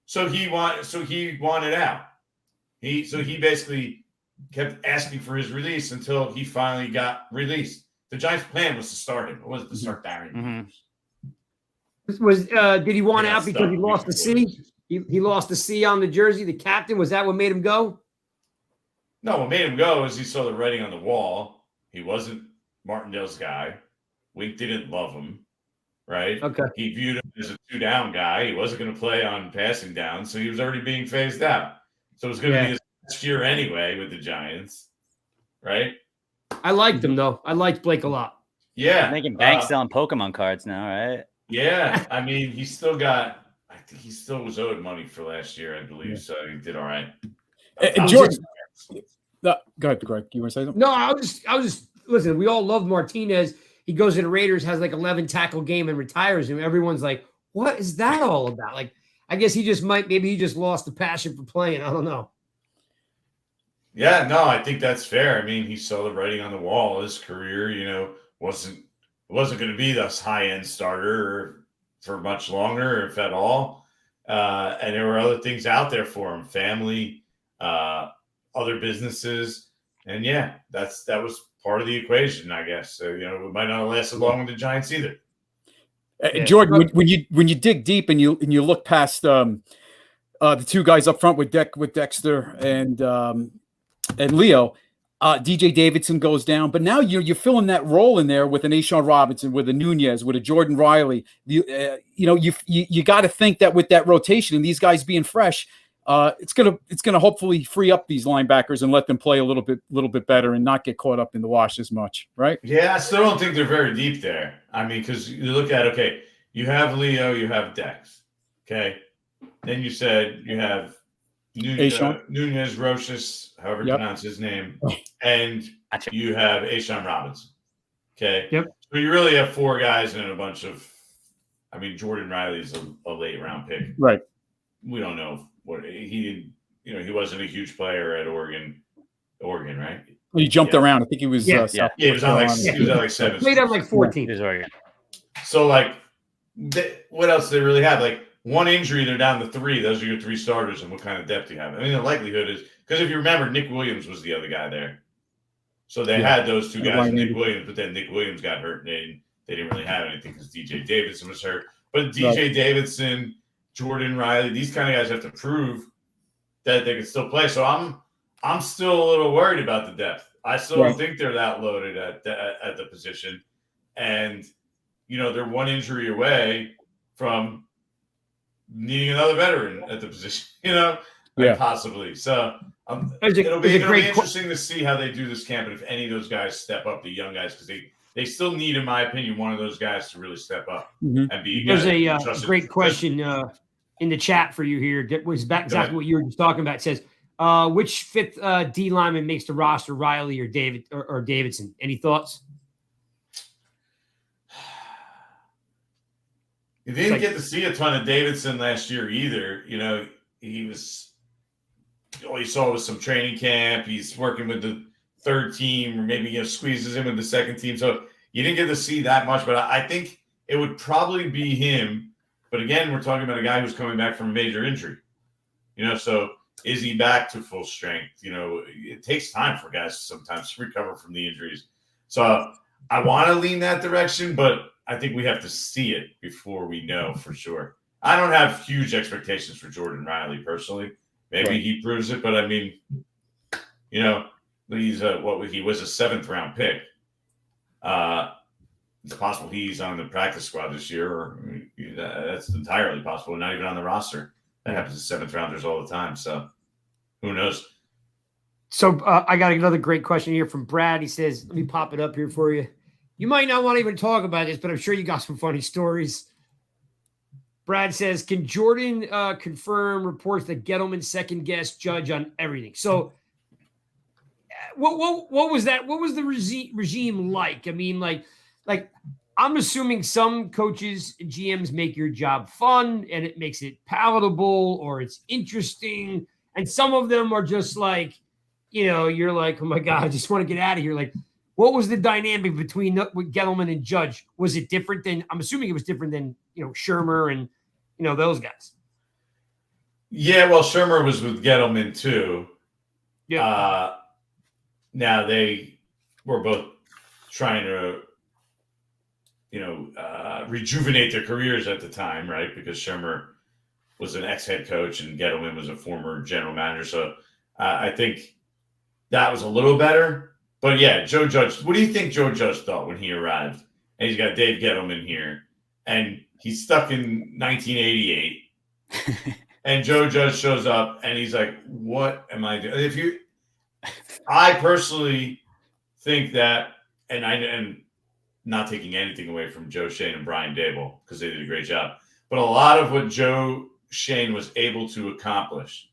So he wanted out. He basically kept asking for his release until he finally got released. The Giants' plan was to start him. It wasn't to start Darian Beavers. Did he want They got out because he stuck lost the before C? He lost the C on the jersey, the captain. Was that what made him go? No, what made him go is he saw the writing on the wall. He wasn't Martindale's guy. Wink didn't love him, right? Okay. He viewed him as a 2-down guy. He wasn't going to play on passing down, so he was already being phased out. So it was going to be his last year anyway with the Giants, right? I liked him, though. I liked Blake a lot. Yeah. Making bank selling Pokemon cards now, right? Yeah. I mean, I think he still was owed money for last year, I believe. So he did all right. Jordan, go ahead, Greg. You want to say something? No, I was just listen. We all loved Martinez. He goes to the Raiders, has like 11 tackle game, and retires. And everyone's like, "What is that all about?" Like, I guess maybe he just lost the passion for playing. I don't know. Yeah, no, I think that's fair. I mean, he saw the writing on the wall. His career, wasn't going to be this high-end starter for much longer, if at all. And there were other things out there for him, family, other businesses. And yeah, that was part of the equation, I guess. So, it might not have lasted long with the Giants either. Jordan, when you dig deep and you look past the two guys up front with Dexter and Leo, DJ Davidson goes down, but now you're filling that role in there with an Ashawn Robinson, with a Nunez, with a Jordan Riley. You got to think that with that rotation and these guys being fresh, it's gonna hopefully free up these linebackers and let them play a little bit better and not get caught up in the wash as much, right? Yeah, I still don't think they're very deep there. I mean, because you look at you have Leo, you have Dex, okay. Then you said you have Nunez Roches, however you pronounce his name, and you have Ashawn Robinson. Okay. Yep. So you really have 4 guys and a bunch of. I mean, Jordan Riley's a late round pick. Right. We don't know what he did. He wasn't a huge player at Oregon, right? He jumped around. I think he was. He was on like 7. Played on like 14. So what else do they really have? Like, one injury, they're down to 3. Those are your 3 starters, and what kind of depth do you have? I mean, the likelihood is because if you remember, Nick Williams was the other guy there, so they had those 2 guys, and Nick Williams. But then Nick Williams got hurt, and they didn't really have anything because DJ Davidson was hurt. But DJ Davidson, Jordan Riley, these kind of guys have to prove that they can still play. So I'm still a little worried about the depth. I still don't think they're that loaded at the position, and they're one injury away from needing another veteran at the position, possibly. So it'll be interesting to see how they do this camp, and if any of those guys step up, the young guys, because they still need, in my opinion, one of those guys to really step up and be. There's a great question in the chat for you here. That was exactly what you were just talking about. It says, which 5th D lineman makes the roster, Riley or Davidson? Any thoughts? You didn't get to see a ton of Davidson last year either. He was all you saw was some training camp. He's working with the 3rd team, or maybe squeezes in with the 2nd team. So you didn't get to see that much. But I think it would probably be him. But again, we're talking about a guy who's coming back from a major injury. So is he back to full strength? It takes time for guys sometimes to recover from the injuries. So I want to lean that direction, but I think we have to see it before we know for sure. I don't have huge expectations for Jordan Riley personally. Maybe he proves it, but I mean, he's he was a 7th round pick. It's possible he's on the practice squad this year, or that's entirely possible. Not even on the roster. That happens to 7th rounders all the time. So who knows? So I got another great question here from Brad. He says, let me pop it up here for you. You might not want to even talk about this, but I'm sure you got some funny stories. Brad says, can Jordan confirm reports that Gettleman second-guessed Judge on everything? So what was that? What was the regime like? I mean, like I'm assuming some coaches and GMs make your job fun and it makes it palatable or it's interesting. And some of them are just like, you're like, oh my God, I just want to get out of here. Like, what was the dynamic between Gettleman and Judge? Was it different than? I'm assuming it was different than Shermer and those guys. Yeah, well, Shermer was with Gettleman too. Yeah. Now they were both trying to, rejuvenate their careers at the time, right? Because Shermer was an ex-head coach and Gettleman was a former general manager. So I think that was a little better. But yeah, Joe Judge, what do you think Joe Judge thought when he arrived? And he's got Dave Gettleman here, and he's stuck in 1988. And Joe Judge shows up, and he's like, "What am I doing?" I personally think that, and not taking anything away from Joe Shane and Brian Dable because they did a great job, but a lot of what Joe Shane was able to accomplish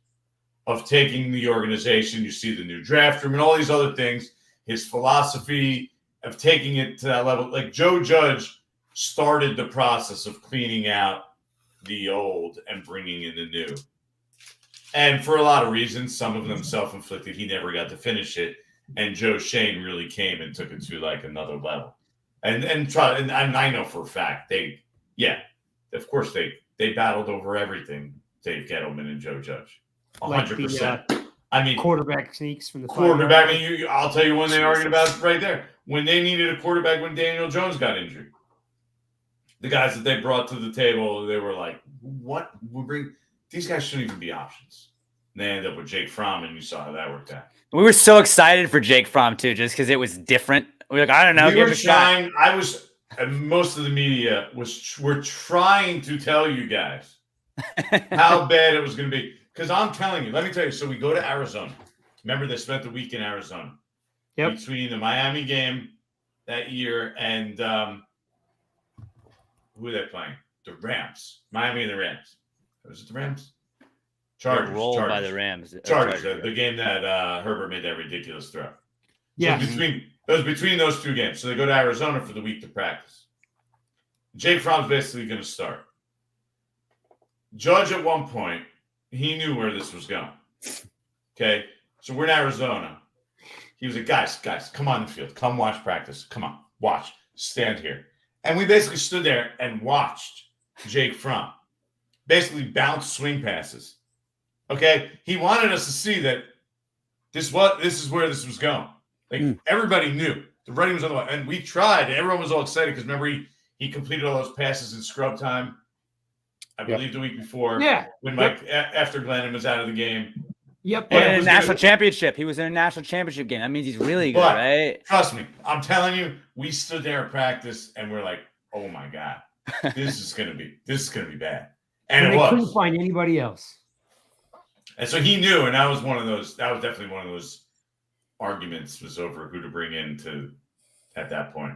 of taking the organization, you see the new draft room and all these other things, his philosophy of taking it to that level, like Joe Judge started the process of cleaning out the old and bringing in the new. And for a lot of reasons, some of them self-inflicted, he never got to finish it. And Joe Shane really came and took it to like another level. And I know for a fact they battled over everything, Dave Gettleman and Joe Judge. 100%. I mean, quarterback sneaks from the quarterback. I'll tell you when they argued about it right there. When they needed a quarterback when Daniel Jones got injured. The guys that they brought to the table, they were like, what? These guys shouldn't even be options. And they ended up with Jake Fromm, and you saw how that worked out. We were so excited for Jake Fromm, too, just because it was different. We were like, I don't know. We were trying. And most of the media were trying to tell you guys how bad it was going to be. Because I'm telling you, let me tell you. So we go to Arizona. Remember, they spent the week in Arizona. Yep. Between the Miami game that year and who are they playing? The Rams. Miami and the Rams. Was it the Rams? Chargers. Rolled by the Rams. Chargers. The game that Herbert made that ridiculous throw. Yeah. So between those two games. So they go to Arizona for the week to practice. Jake Fromm's basically going to start. Judge at one point, he knew where this was going. Okay. So we're in Arizona. He was like, guys, come on the field. Come watch practice. Come on. Watch. Stand here. And we basically stood there and watched Jake Fromm basically bounce swing passes. Okay. He wanted us to see that this is where this was going. Like everybody knew the writing was on the wall. And we tried. Everyone was all excited because remember he completed all those passes in scrub time. I believe the week before. Yeah. When Mike after Glennon was out of the game. Yep. And in a national championship. He was in a national championship game. That means he's really good, right? Trust me. I'm telling you, we stood there at practice and we're like, oh my God, this is gonna be bad. And it was. Couldn't find anybody else. And so he knew, and that was definitely one of those arguments was over who to bring in at that point.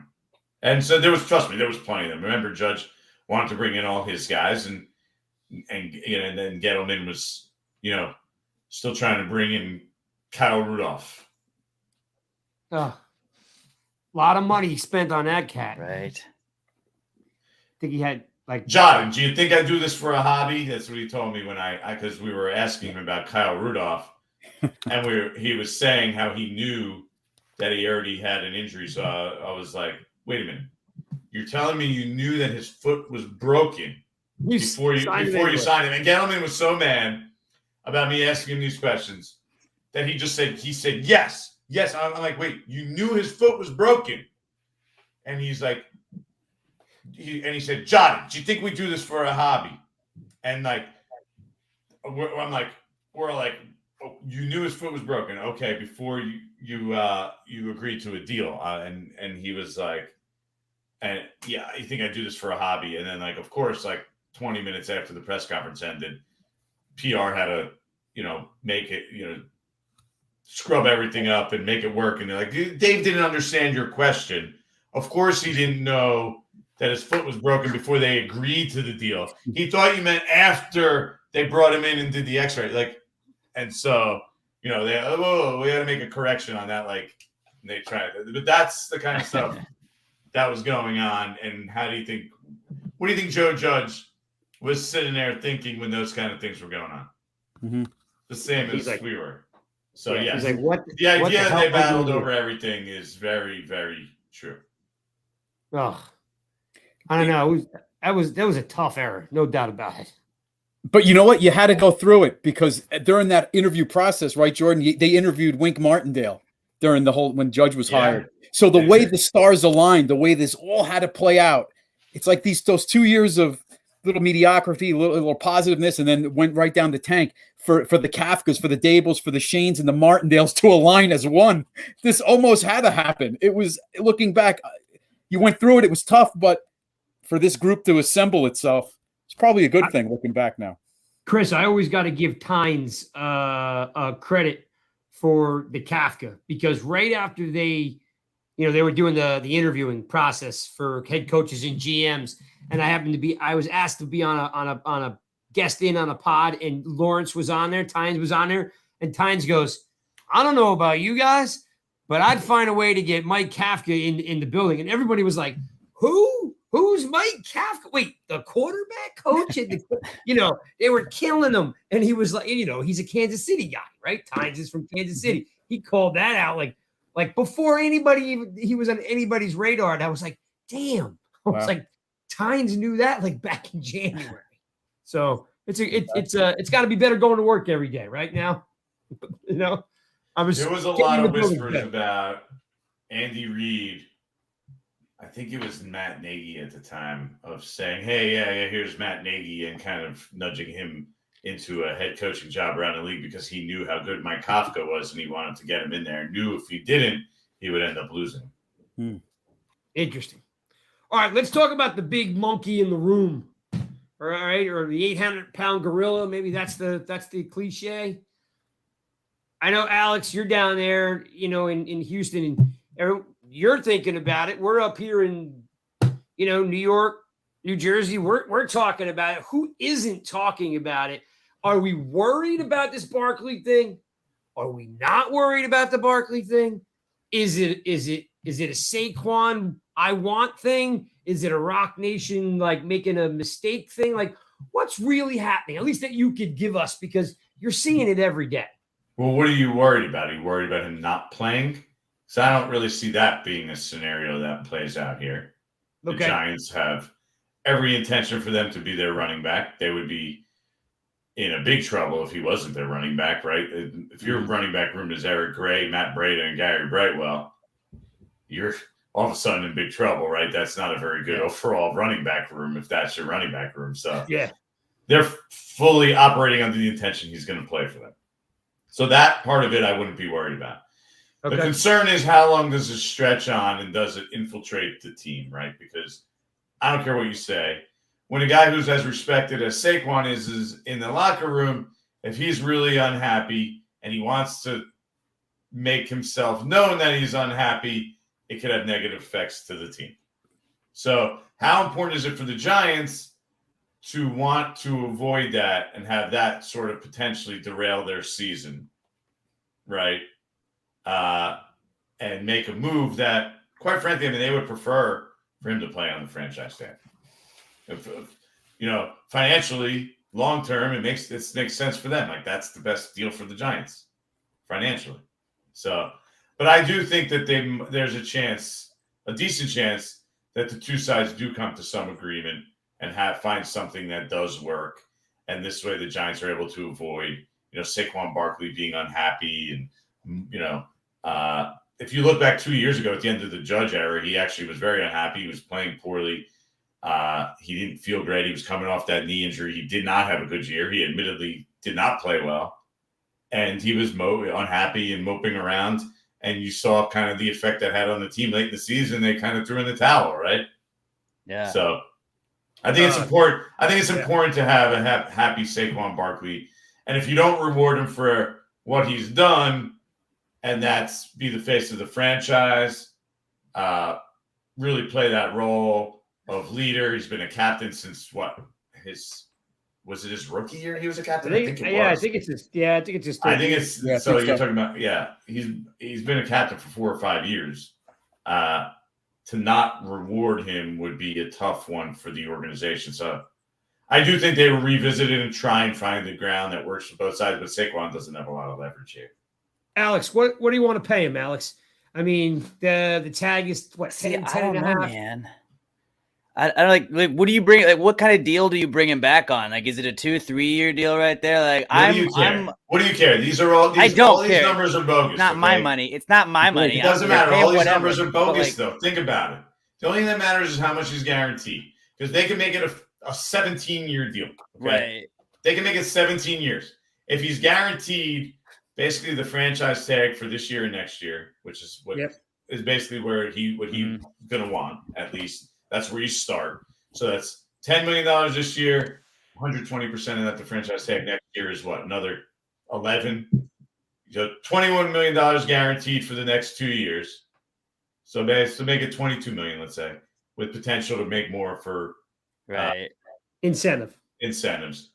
And so there was plenty of them. Remember, Judge wanted to bring in all his guys and then Gettleman was, still trying to bring in Kyle Rudolph. A lot of money spent on that cat. Right. I think he had like John, do you think I do this for a hobby? That's what he told me when because we were asking him about Kyle Rudolph, and he was saying how he knew that he already had an injury. So I was like, wait a minute, you're telling me you knew that his foot was broken before you signed him? And Gettleman was so mad about me asking him these questions that he said yes. I'm like, wait, you knew his foot was broken? And he's like. He said, Johnny, do you think we do this for a hobby? And like, we're like, oh, you knew his foot was broken, okay? Before you agreed to a deal, and he was like, and yeah, you think I do this for a hobby? And then like, of course, like 20 minutes after the press conference ended, PR had to, make it, scrub everything up and make it work. And they're like, Dave didn't understand your question. Of course, he didn't know that his foot was broken before they agreed to the deal. He thought you meant after they brought him in and did the x-ray. And so, we had to make a correction on that. Like, they tried. But that's the kind of stuff that was going on. And what do you think Joe Judge was sitting there thinking when those kind of things were going on? Mm-hmm. The same as we were. So yeah, he's like, what? The what idea the that hell they am I battled doing over here? everything is very, very true. Ugh. I don't know. That was a tough era, no doubt about it. But you know what? You had to go through it because during that interview process, right, Jordan, they interviewed Wink Martindale during the whole when Judge was hired. So the way the stars aligned, the way this all had to play out, it's like those 2 years of little mediocrity, little positiveness, and then went right down the tank for the Kafkas, for the Dables, for the Shanes, and the Martindales to align as one. This almost had to happen. It was, looking back, you went through it. It was tough, but for this group to assemble itself, it's probably a good thing looking back now. Chris, I always got to give Tynes credit for the Kafka, because right after they were doing the interviewing process for head coaches and GMs, and I was asked to be on a guest in on a pod, and Lawrence was on there, Tynes was on there, and Tynes goes, I don't know about you guys, but I'd find a way to get Mike Kafka in the building. And everybody was like, who's Mike Kafka? Wait, the quarterback coach? And they were killing him. And he was like, he's a Kansas City guy, right? Tynes is from Kansas City. He called that out like before he was on anybody's radar. And I was like, damn. I was like, Tynes knew that like back in January. So it's got to be better going to work every day right now. There was a lot of whispers about Andy Reid. I think it was Matt Nagy at the time, of saying, hey, yeah, here's Matt Nagy, and kind of nudging him into a head coaching job around the league because he knew how good Mike Kafka was and he wanted to get him in there. And knew if he didn't, he would end up losing. Interesting. All right, let's talk about the big monkey in the room. All right, or the 800-pound gorilla. Maybe that's the cliche. I know, Alex, you're down there, in Houston, and you're thinking about it. We're up here in, New York, New Jersey. We're talking about it. Who isn't talking about it? Are we worried about this Barkley thing? Are we not worried about the Barkley thing? Is it a Saquon I want thing? Is it a Rock Nation making a mistake thing? What's really happening? At least that you could give us, because you're seeing it every day. Well, what are you worried about? Are you worried about him not playing? So I don't really see that being a scenario that plays out here. The Giants have every intention for them to be their running back. They would be in a big trouble if he wasn't their running back, right? If your running back room is Eric Gray, Matt Breida, and Gary Brightwell, you're all of a sudden in big trouble, right? That's not a very good overall running back room if that's your running back room. So they're fully operating under the intention he's going to play for them. So that part of it I wouldn't be worried about. The concern is, how long does it stretch on, and does it infiltrate the team, right? Because I don't care what you say. When a guy who's as respected as Saquon is in the locker room, if he's really unhappy and he wants to make himself known that he's unhappy, it could have negative effects to the team. So how important is it for the Giants to want to avoid that and have that sort of potentially derail their season, right? And make a move that, quite frankly, they would prefer for him to play on the franchise staff. If financially, long term, it makes sense for them. That's the best deal for the Giants financially. So, but I do think that there's a decent chance that the two sides do come to some agreement and find something that does work. And this way, the Giants are able to avoid, Saquon Barkley being unhappy. And, if you look back 2 years ago at the end of the Judge era, he actually was very unhappy. He was playing poorly. He didn't feel great. He was coming off that knee injury. He did not have a good year. He admittedly did not play well. And he was unhappy and moping around. And you saw kind of the effect that had on the team late in the season. They kind of threw in the towel, right? Yeah. So I think it's important. I think it's important to have a happy Saquon Barkley. And if you don't reward him for what he's done, and that's be the face of the franchise, really play that role of leader. He's been a captain since was it his rookie year? He was a captain. I think it's his. I think it's his. So you're talking about he's been a captain for 4 or 5 years. To not reward him would be a tough one for the organization. So I do think they will revisit it and try and find the ground that works for both sides. But Saquon doesn't have a lot of leverage here. Alex, what do you want to pay him, Alex? I mean, the tag is what, 10 I don't and a know, half? man. I don't like what do you bring? Like, what kind of deal do you bring him back on? Like, is it a 2-3 year deal right there? Like, what do you care? What do you care? These are all. I don't all care. These numbers are bogus. It's not my money. It's not my money. It doesn't matter. Pay All these whatever, numbers are bogus, like, though. Think about it. The only thing that matters is how much he's guaranteed, because they can make it a 17-year deal. Okay? Right. They can make it 17 years if he's guaranteed. Basically, the franchise tag for this year and next year, which is what is basically where he's gonna want. At least that's where you start. So that's $10 million this year, 120% of that. The franchise tag next year is what, another 11. So $21 million guaranteed for the next 2 years. So to make it $22 million, let's say, with potential to make more for incentives.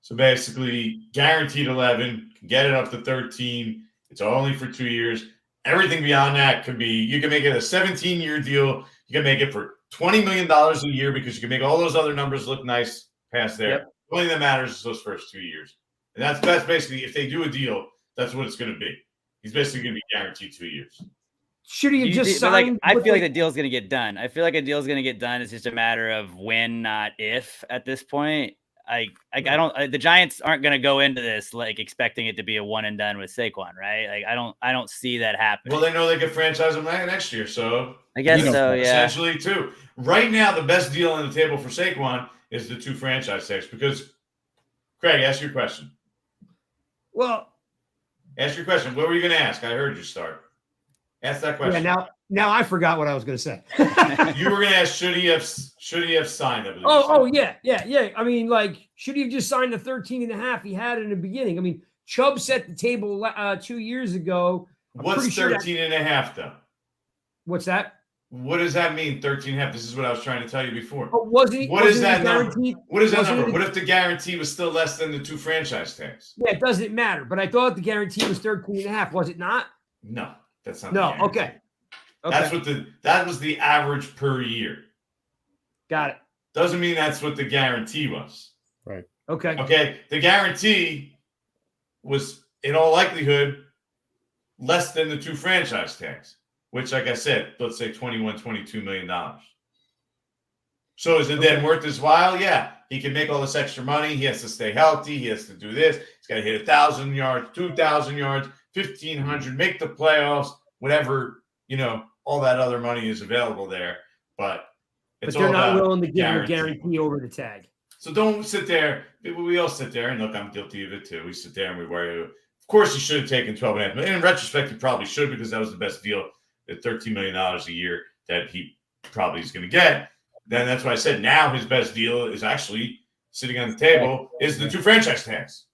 So basically, guaranteed 11, can get it up to 13. It's only for 2 years. Everything beyond that could be, you can make it a 17-year deal. You can make it for $20 million a year because you can make all those other numbers look nice past there. Yep. The only thing that matters is those first 2 years. And that's basically, if they do a deal, that's what it's going to be. He's basically going to be guaranteed 2 years. Should he have just signed? I feel like the deal's going to get done. I feel like a deal's going to get done. It's just a matter of when, not if at this point. The Giants aren't going to go into this like expecting it to be a one and done with Saquon, right? Like I don't see that happening. Well, they know they could franchise him next year, so I guess so. Yeah, essentially too. Right now, the best deal on the table for Saquon is the 2 franchise tags. Because, Craig, ask your question. Well, ask your question. What were you going to ask? I heard you start. Ask that question. Yeah, now I forgot what I was going to say. You were going to ask, should he have signed? I believe. Yeah. I mean, like, should he have just signed the 13 and a half he had in the beginning? I mean, Chubb set the table 2 years ago. What's 13 and a half, though? What's that? What does that mean, 13 and a half? This is what I was trying to tell you before. Oh, what is that number? What is that number? What if the guarantee was still less than the 2 franchise tags? Yeah, it doesn't matter. But I thought the guarantee was 13 and a half. Was it not? No, that's not. No, okay. That was the average per year. Got it. Doesn't mean that's what the guarantee was. Right. Okay. The guarantee was, in all likelihood, less than the 2 franchise tags, which, like I said, let's say $22 million. So is it then worth his while? Yeah. He can make all this extra money. He has to stay healthy. He has to do this. He's got to hit 1,000 yards, 2,000 yards, 1,500, make the playoffs, whatever, all that other money is available there. But they're not willing to give him a guarantee over the tag. So don't sit there. We all sit there, and look, I'm guilty of it too. We sit there and we worry. Of course, he should have taken $12.5 million. In retrospect, he probably should, because that was the best deal at $13 million a year that he probably is going to get. Then that's why I said now his best deal is actually sitting on the table is the 2 franchise tags.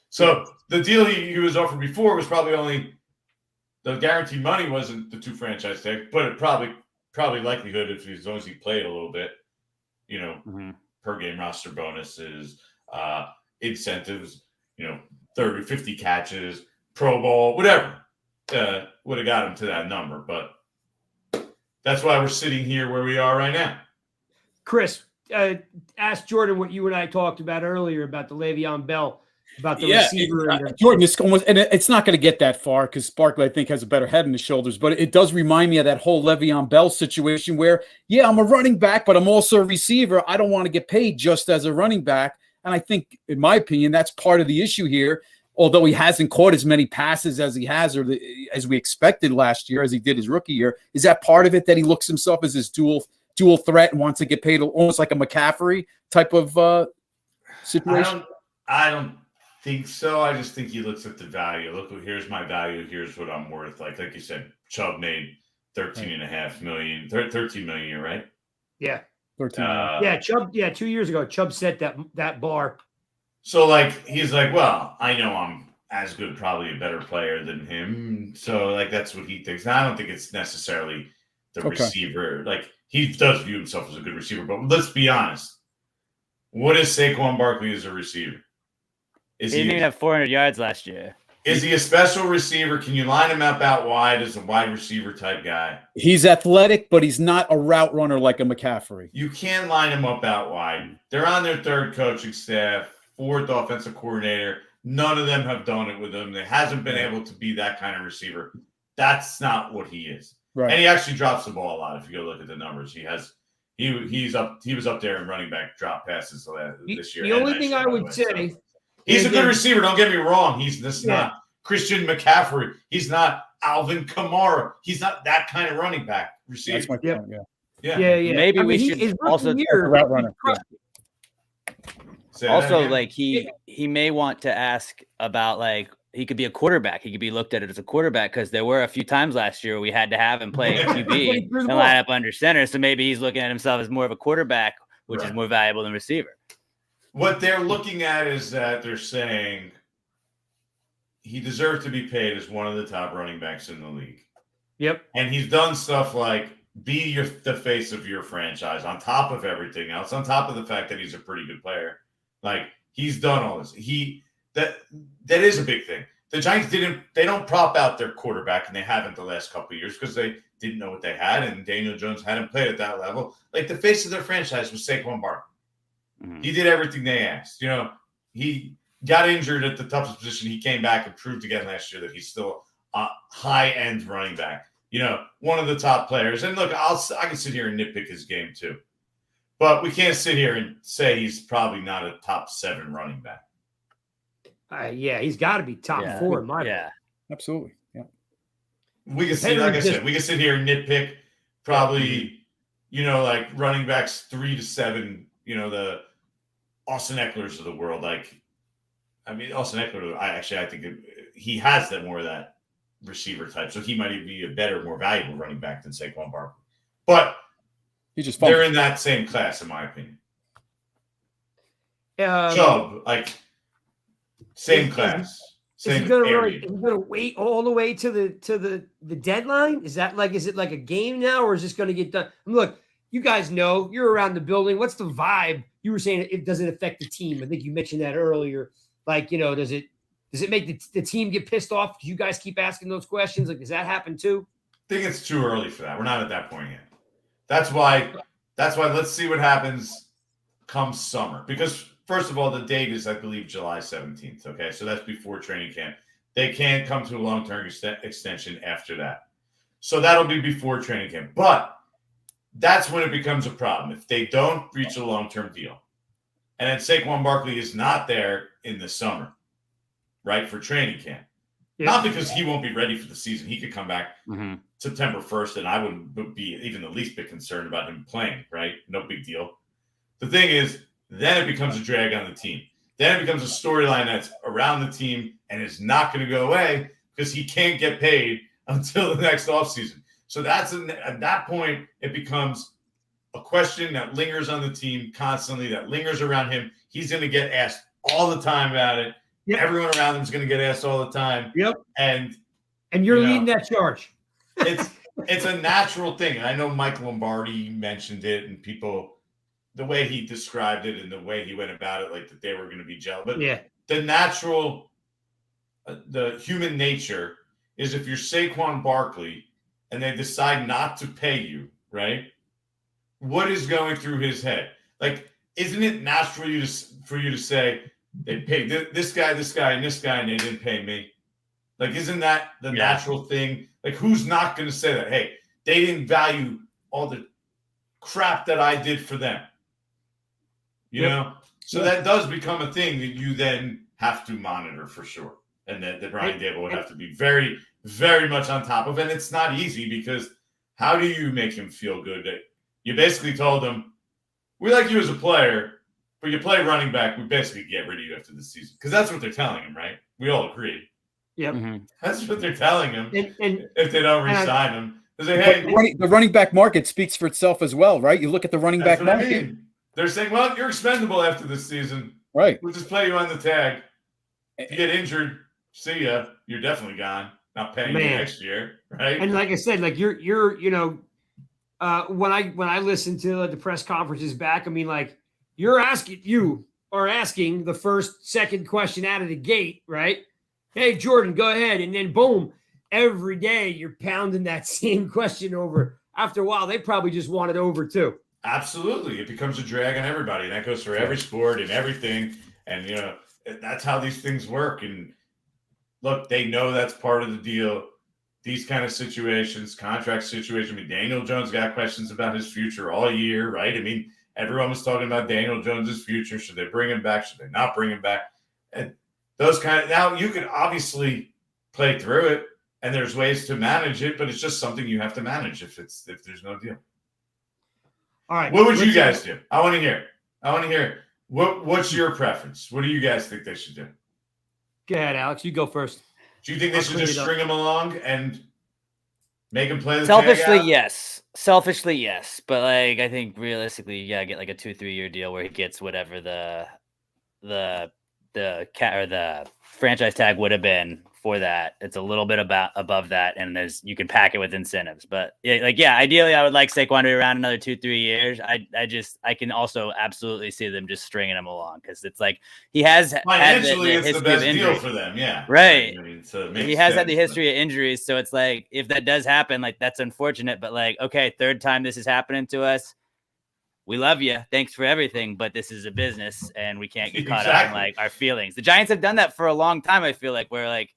So the deal he was offered before was probably only the guaranteed money wasn't the 2 franchise tags, but it probably likelihood as long as he played a little bit, per game roster bonuses, incentives, 30, 50 catches, Pro Bowl, whatever, would have got him to that number. But that's why we're sitting here where we are right now. Chris, ask Jordan what you and I talked about earlier about the Le'Veon Bell, about the receiver. Jordan, it's not going to get that far because Barkley, I think, has a better head on his shoulders. But it does remind me of that whole Le'Veon Bell situation where, I'm a running back, but I'm also a receiver. I don't want to get paid just as a running back. And I think, in my opinion, that's part of the issue here. Although he hasn't caught as many passes as he has as we expected last year, as he did his rookie year, is that part of it, that he looks himself as his dual threat and wants to get paid almost like a McCaffrey type of situation? I don't think so. I just think he looks at the value. Look, here's my value. Here's what I'm worth. Like you said, Chubb made $13.5 million, 13 million a year, right? Yeah. 13. Chubb. Yeah, 2 years ago, Chubb set that bar. So he's like, well, I know I'm as good, probably a better player than him. So that's what he thinks. Now, I don't think it's necessarily the receiver. He does view himself as a good receiver, but let's be honest. What is Saquon Barkley as a receiver? He didn't even have 400 yards last year. Is he a special receiver? Can you line him up out wide as a wide receiver type guy? He's athletic, but he's not a route runner like a McCaffrey. You can line him up out wide. They're on their 3rd coaching staff, 4th offensive coordinator. None of them have done it with him. They hasn't been able to be that kind of receiver. That's not what he is. Right. And he actually drops the ball a lot. If you go look at the numbers, he was up there in running back drop passes this year. The only thing I would say, he's a good receiver. Don't get me wrong. He's not Christian McCaffrey. He's not Alvin Kamara. He's not that kind of running back receiver. That's my point. Yeah. Maybe we should also route runner. Also, like he may want to ask about like he could be a quarterback. He could be looked at as a quarterback because there were a few times last year we had to have him play QB and line up under center. So maybe he's looking at himself as more of a quarterback, which is more valuable than receiver. What they're looking at is that they're saying he deserves to be paid as one of the top running backs in the league. Yep. And he's done stuff like be the face of your franchise on top of everything else, on top of the fact that he's a pretty good player. Like he's done all this. That is a big thing. The Giants they don't prop out their quarterback, and they haven't the last couple of years because they didn't know what they had, and Daniel Jones hadn't played at that level. Like the face of their franchise was Saquon Barkley. Mm-hmm. He did everything they asked. He got injured at the toughest position. He came back and proved again last year that he's still a high-end running back. One of the top players. And look, I can sit here and nitpick his game too. But we can't sit here and say he's probably not a top 7 running back. He's got to be top 4 in my opinion. Absolutely. Yeah. We can sit, like I said, we can sit here and nitpick probably, like running backs 3 to 7, the Austin Ecklers of the world. Austin Eckler, I think he has more of that receiver type. So he might even be a better, more valuable running back than Saquon Barkley. But they're in that same class, in my opinion. Chubb, same class. Same area. Is he going to wait all the way to the deadline? Is it like a game now, or is this going to get done? Look, you guys know you're around the building. What's the vibe? You were saying it doesn't affect the team. I think you mentioned that earlier. Does it make the team get pissed off because you guys keep asking those questions? Does that happen too? I think it's too early for that. We're not at that point yet. That's why let's see what happens come summer. Because first of all, the date is, I believe, July 17th. Okay, so that's before training camp. They can't come to a long-term extension after that. So that'll be before training camp. But that's when it becomes a problem. If they don't reach a long-term deal, and then Saquon Barkley is not there in the summer, right, for training camp. Yeah. Not because he won't be ready for the season. He could come back September 1st, and I wouldn't be even the least bit concerned about him playing, right? No big deal. The thing is, then it becomes a drag on the team. Then it becomes a storyline that's around the team and is not going to go away because he can't get paid until the next offseason. So at that point, it becomes a question that lingers on the team constantly, that lingers around him. He's going to get asked all the time about it. Yep. Everyone around him is going to get asked all the time. Yep. And you're leading that charge. It's a natural thing. And I know Mike Lombardi mentioned it, and people, the way he described it and the way he went about it, like that they were going to be jealous. But the natural, the human nature is if you're Saquon Barkley and they decide not to pay you, right? What is going through his head? Isn't it natural for you to say, they paid this guy, and this guy, and they didn't pay me? Isn't that the natural thing? Who's not going to say that? Hey, they didn't value all the crap that I did for them. You know? So that does become a thing that you then have to monitor for sure. And that Brian Daboll would have to be very, very much on top of. And it's not easy because how do you make him feel good? That you basically told him, we like you as a player, but you play running back, we basically get rid of you after the season. Because that's what they're telling him, right? We all agree. Yep. Mm-hmm. That's what they're telling him if they don't re-sign him. The running back market speaks for itself as well, right? You look at the running back market. I mean. They're saying, well, you're expendable after this season. Right. We'll just play you on the tag. If you get injured, see ya. You're definitely gone. Not paying you next year, right? And like I said, you're when I listen to the press conferences back, you are asking the second question out of the gate, right? Hey, Jordan, go ahead. And then boom, every day you're pounding that same question over. After a while, they probably just want it over too. Absolutely. It becomes a drag on everybody. And that goes for every sport and everything. And, that's how these things work. And look, they know that's part of the deal. These kind of situations, contract situation. I mean, Daniel Jones got questions about his future all year, right? I mean, everyone was talking about Daniel Jones's future. Should they bring him back? Should they not bring him back? And those kind of, now you could obviously play through it, and there's ways to manage it, but it's just something you have to manage if there's no deal. All right. What would you guys do? I want to hear. What's your preference? What do you guys think they should do? Go ahead, Alex. You go first. Do you think they should just string him along and make him play the Selfishly, tag out? yes. Selfishly, yes. But like, I think realistically, you gotta get like a 2-3 year deal where he gets whatever the franchise tag would have been for that. It's a little bit above that, and you can pack it with incentives. But ideally, I would like Saquon to be around another 2-3 years. I can also absolutely see them just stringing him along because it's like he has financially, had it's the best deal for them. Yeah, right. I mean, he has had the history of injuries, so it's like if that does happen, like that's unfortunate. But like, okay, third time this is happening to us. We love you. Thanks for everything, but this is a business, and we can't get caught up in like our feelings. The Giants have done that for a long time. I feel like we're like,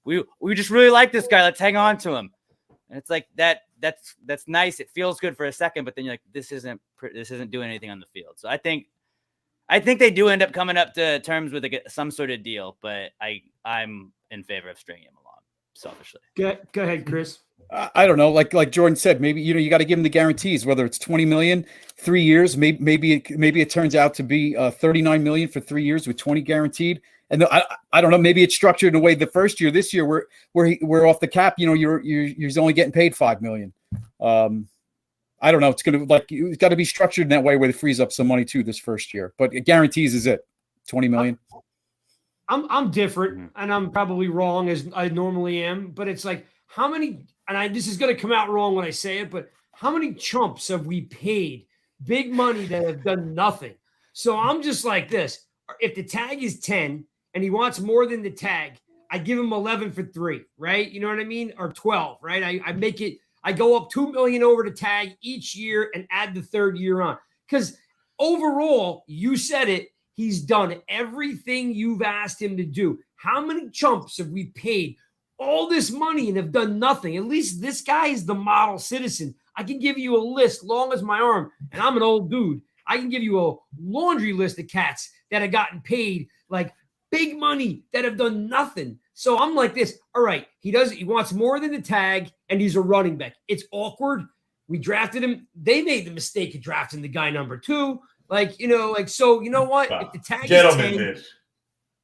we just really like this guy. Let's hang on to him. And it's like that's nice. It feels good for a second, but then you're like, this isn't doing anything on the field. So I think they do end up coming up to terms with some sort of deal, but I'm in favor of stringing him along selfishly. Go ahead, Chris. I don't know. Like Jordan said, maybe you got to give him the guarantees. Whether it's $20 million, 3 years, maybe it turns out to be $39 million for 3 years with 20 guaranteed. And I don't know. Maybe it's structured in a way. The first year, this year, we're off the cap. You're only getting paid $5 million. I don't know. It's got to be structured in that way where it frees up some money too this first year. But it guarantees is it $20 million. I'm different, and I'm probably wrong as I normally am. But it's like how many. And this is going to come out wrong when I say it, but how many chumps have we paid big money that have done nothing? So I'm just like this. If the tag is 10 and he wants more than the tag, I give him 11 for 3, right? You know what I mean? Or 12, right? I go up 2 million over the tag each year and add the third year on. Because overall, you said it, he's done everything you've asked him to do. How many chumps have we paid all this money and have done nothing? At least this guy is the model citizen. I can give you a list long as my arm, and I'm an old dude. I can give you a laundry list of cats that have gotten paid like big money that have done nothing. So I'm like this. All right, he wants more than the tag, and he's a running back. It's awkward. We drafted him. They made the mistake of drafting the guy number 2. So you know what? If the tag is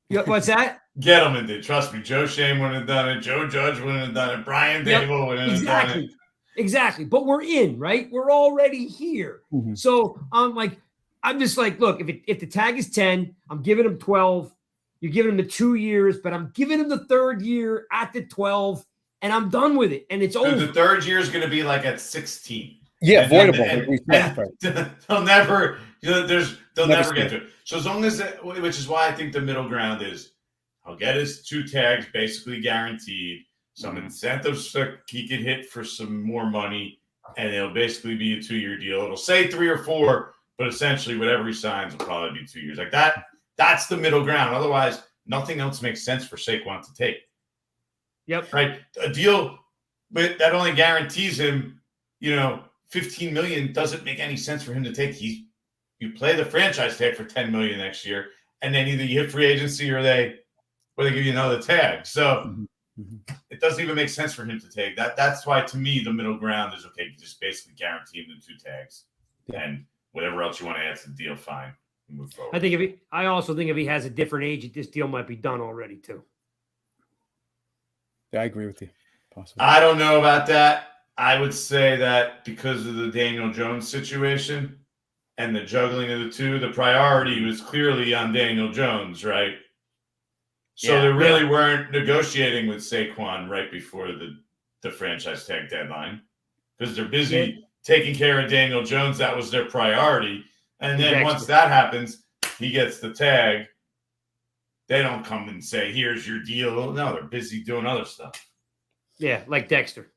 10, what's that? Gettleman did. Trust me. Joe Shane wouldn't have done it. Joe Judge wouldn't have done it. Brian Dable wouldn't have done it. Exactly. But we're in, right? We're already here. Mm-hmm. So I'm just like, look, if the tag is 10, I'm giving him 12. You're giving him the 2 years, but I'm giving him the third year at the 12, and I'm done with it. And it's over. The third year is going to be like at 16. Yeah, avoidable. They'll never get to it. So as long as which is why I think the middle ground is, I'll get his 2 tags basically guaranteed, some incentives so he could hit for some more money, and it'll basically be a 2-year deal. It'll say 3 or 4, but essentially whatever he signs will probably be 2 years. Like that. That's the middle ground. Otherwise, nothing else makes sense for Saquon to take. Yep. Right. A deal that only guarantees him, $15 million doesn't make any sense for him to take. You play the franchise tag for $10 million next year, and then either you hit free agency or they give you another tag. So it doesn't even make sense for him to take that. That's why, to me, the middle ground is okay. You just basically guarantee him the 2 tags, and whatever else you want to add to the deal, fine. Move forward. I also think if he has a different agent, this deal might be done already too. Yeah, I agree with you. Possibly. I don't know about that. I would say that because of the Daniel Jones situation and the juggling of the two, the priority was clearly on Daniel Jones, right? So they really weren't negotiating with Saquon right before the franchise tag deadline because they're busy taking care of Daniel Jones. That was their priority. And then once that happens, he gets the tag. They don't come and say, here's your deal. No, they're busy doing other stuff. Yeah, like Dexter.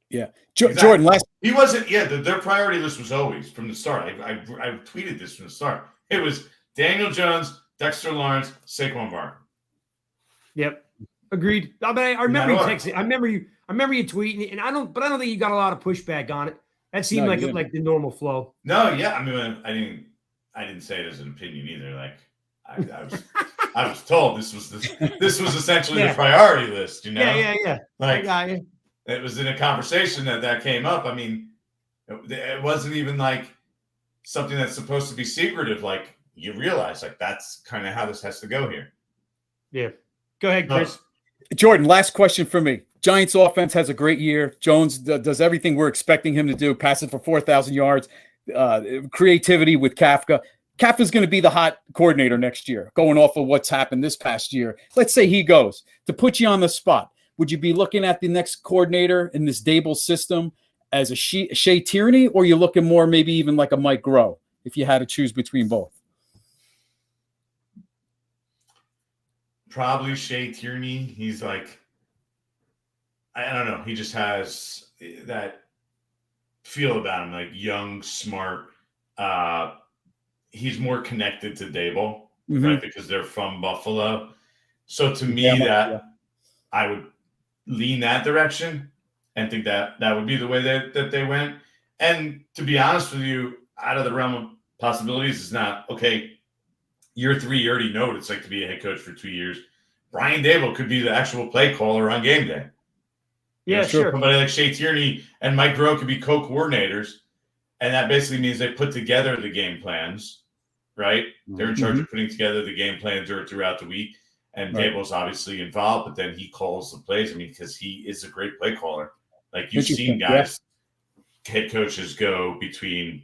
Yeah. Jordan, he wasn't, their priority list was always from the start. I tweeted this from the start. It was Daniel Jones, Dexter Lawrence, Saquon Barkley. Yep. Agreed. I mean, I remember you texting. I remember you tweeting, and I don't think you got a lot of pushback on it. That seemed like the normal flow. No, yeah. I mean, I didn't say it as an opinion either. Like I was told this was essentially the priority list, you know? Yeah. Like, I got you. It was in a conversation that came up. I mean, it wasn't even like something that's supposed to be secretive. Like, you realize, like, that's kind of how this has to go here. Yeah. Go ahead, Chris. Jordan, last question for me. Giants offense has a great year. Jones does everything we're expecting him to do, passing for 4,000 yards, creativity with Kafka. Kafka's going to be the hot coordinator next year, going off of what's happened this past year. Let's say he goes. To put you on the spot, would you be looking at the next coordinator in this Dable system as a Shea Tierney, or are you looking more maybe even like a Mike Groh if you had to choose between both? Probably Shea Tierney. He's like, I don't know. He just has that feel about him, like young, smart. He's more connected to Dable, right? Because they're from Buffalo. So to me, I would lean that direction and think that would be the way that they went. And to be honest with you, out of the realm of possibilities, is not, okay, year 3, you already know what it's like to be a head coach for 2 years. Brian Dable could be the actual play caller on game day. Yeah, sure. Somebody like Shea Tierney and Mike Groh could be co-coordinators. And that basically means they put together the game plans, right? They're in charge of putting together the game plans throughout the week. And Dable's obviously involved, but then he calls the plays. I mean, because he is a great play caller. Like, you've seen guys, head coaches go between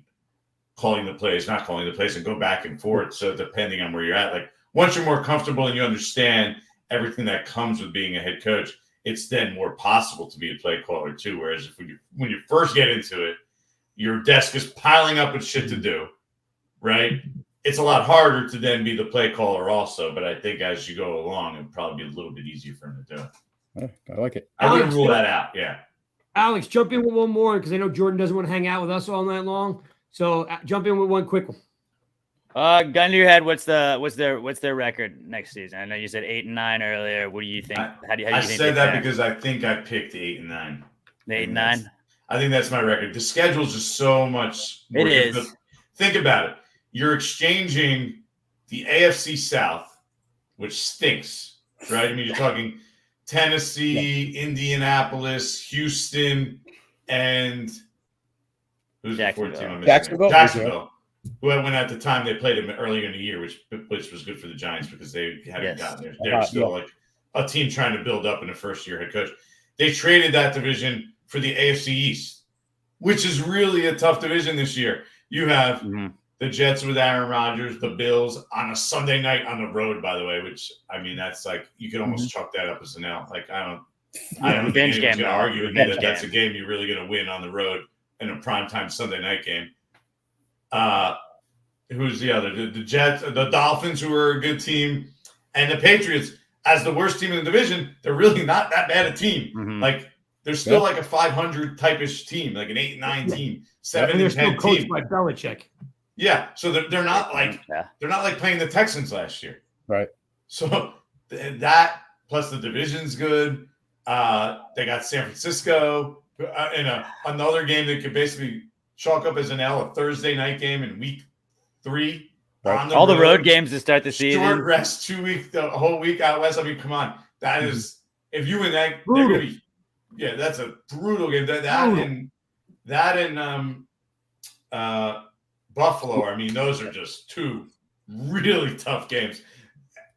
calling the plays, not calling the plays, and go back and forth. So depending on where you're at, like, once you're more comfortable and you understand everything that comes with being a head coach, it's then more possible to be a play caller too. Whereas when you first get into it, your desk is piling up with shit to do, right? It's a lot harder to then be the play caller also. But I think as you go along, it'll probably be a little bit easier for him to do it. I like it. I wouldn't rule that out. Yeah. Alex, jump in with one more because I know Jordan doesn't want to hang out with us all night long. So jump in with one quick one. Gun to your head. What's their record next season? I know you said 8-9 earlier. What do you think? How do you I think said that because I think I picked 8-9. 8-9. I think that's my record. The schedule's just so much more. It is. Think about it. You're exchanging the AFC South, which stinks, right? I mean, you're talking Tennessee, Indianapolis, Houston, and who's the fourth team? I'm missing? Jacksonville. Who when at the time they played him earlier in the year, which was good for the Giants because they hadn't gotten there. They were still like a team trying to build up in a first-year head coach. They traded that division for the AFC East, which is really a tough division this year. You have the Jets with Aaron Rodgers, the Bills on a Sunday night on the road, by the way, which, I mean, that's like, you could almost chalk that up as an L. Like, I don't think anyone's going to argue with me that that's a game you're really going to win on the road in a primetime Sunday night game. Who's the other? The Jets, the Dolphins, who are a good team, and the Patriots as the worst team in the division. They're really not that bad a team. Like, they're still like a 500 type-ish team, like an 8-9 team, 7-10 they're still coached team by Belichick. Yeah, so they're not like playing the Texans last year, right? So that plus the division's good. They got San Francisco in another game that could basically chalk up as an L, a Thursday night game in week 3. Right. All the road games to start the season. Short rest, 2 weeks, the whole week out west. I mean, come on, that is if you win that, they're gonna be, that's a brutal game. That and Buffalo. I mean, those are just 2 really tough games.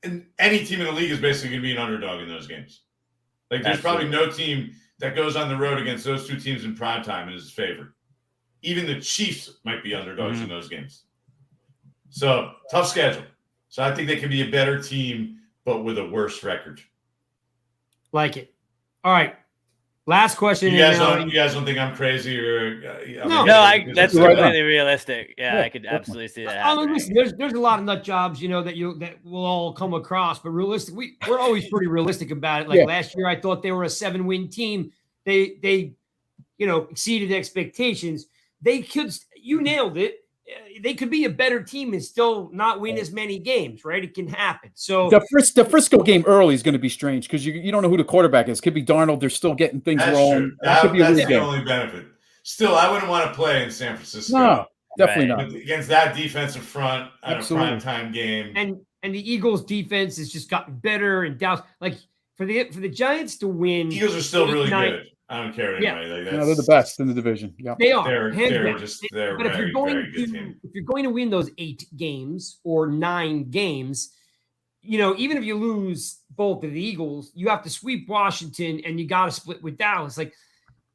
And any team in the league is basically going to be an underdog in those games. Like, there's probably no team that goes on the road against those 2 teams in primetime and is favored. Even the Chiefs might be underdogs in those games. So, tough schedule. So, I think they can be a better team, but with a worse record. Like it. All right. Last question. You guys don't think I'm crazy or that's completely realistic. Yeah, I could absolutely see that happening. Listen, there's a lot of nut jobs, that will all come across, but realistic, we're always pretty realistic about it. Like last year, I thought they were a 7-win team. They exceeded expectations. They could. You nailed it. they could be a better team and still not win as many games, right? It can happen. So the Frisco game early is going to be strange because you don't know who the quarterback is. Could be Darnold. They're still getting things That's rolling. true. That could be a That's weird the game. only benefit. Still, I wouldn't want to play in San Francisco. No, definitely Right. not. Against that defensive front on Absolutely. a primetime game. and the Eagles defense has just gotten better, and Dallas, like for the Giants to win, Eagles are still really 8-9 good. I don't care Yeah. anyway. Like No, they're the best in the division. Yeah. They are. They're hands down. they're But if very, you're going very good to team. if you're going to win those 8 games or 9 games, even if you lose both of the Eagles, you have to sweep Washington and you got to split with Dallas. Like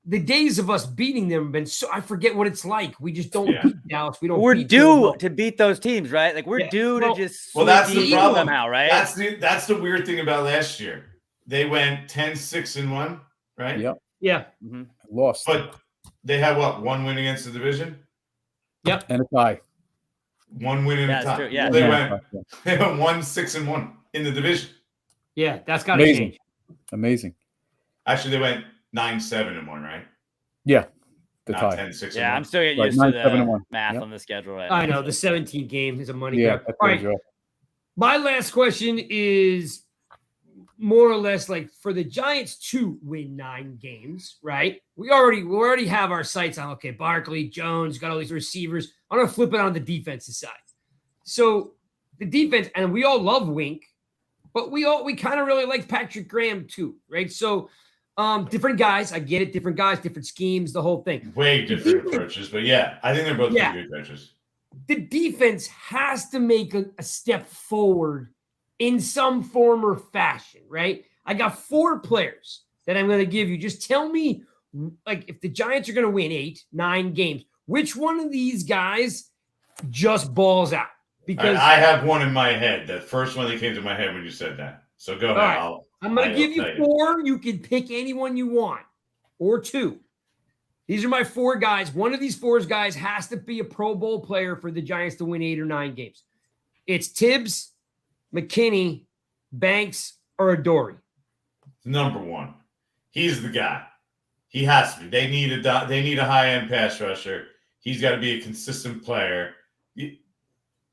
the days of us beating them have been so. I forget what it's like. We just don't beat Dallas. We don't. We're beat due them. to beat those teams, right? Like we're due to just Well, that's sweep the Eagles problem. somehow, right? That's the weird thing about last year. They went 10-6-1, right? Yep. Yeah. Mm-hmm. Lost. But they had what? 1 win against the division? Yep. And a tie. 1 win in the That's top. true. Yeah. They Yeah. went 1-6-1 in the division. Yeah. That's got to Amazing. change. Amazing. Actually, they went 9-7-1, right? Yeah. The Not tie. 10-6-1. Yeah, I'm still getting Right, used to 9-7-1. the math Yep. on the schedule right I now. know the 17 game is a money Yeah. grab. That's All what right. it was. My last question is more or less like for the Giants to win 9 games, right? We already have our sights on, okay, Barkley, Jones, got all these receivers. I'm going to flip it on the defensive side. So the defense, and we all love Wink, but we kind of really like Patrick Graham too, right? So different guys, I get it, different guys, different schemes, the whole thing. Way different approaches, but yeah, I think they're both pretty good coaches. The defense has to make a step forward in some form or fashion, right? I got 4 players that I'm going to give you. Just tell me, like, if the Giants are going to win 8, 9 games, which one of these guys just balls out? Because I have one in my head. The first one that came to my head when you said that. So go ahead. right. I'm going to give you 4. You can pick anyone you want, or 2. These are my 4 guys. One of these 4 guys has to be a Pro Bowl player for the Giants to win 8 or 9 games. It's Tibbs, McKinney, Banks, or Adoree. Number 1. He's the guy. He has to be. They need a high-end pass rusher. He's got to be a consistent player.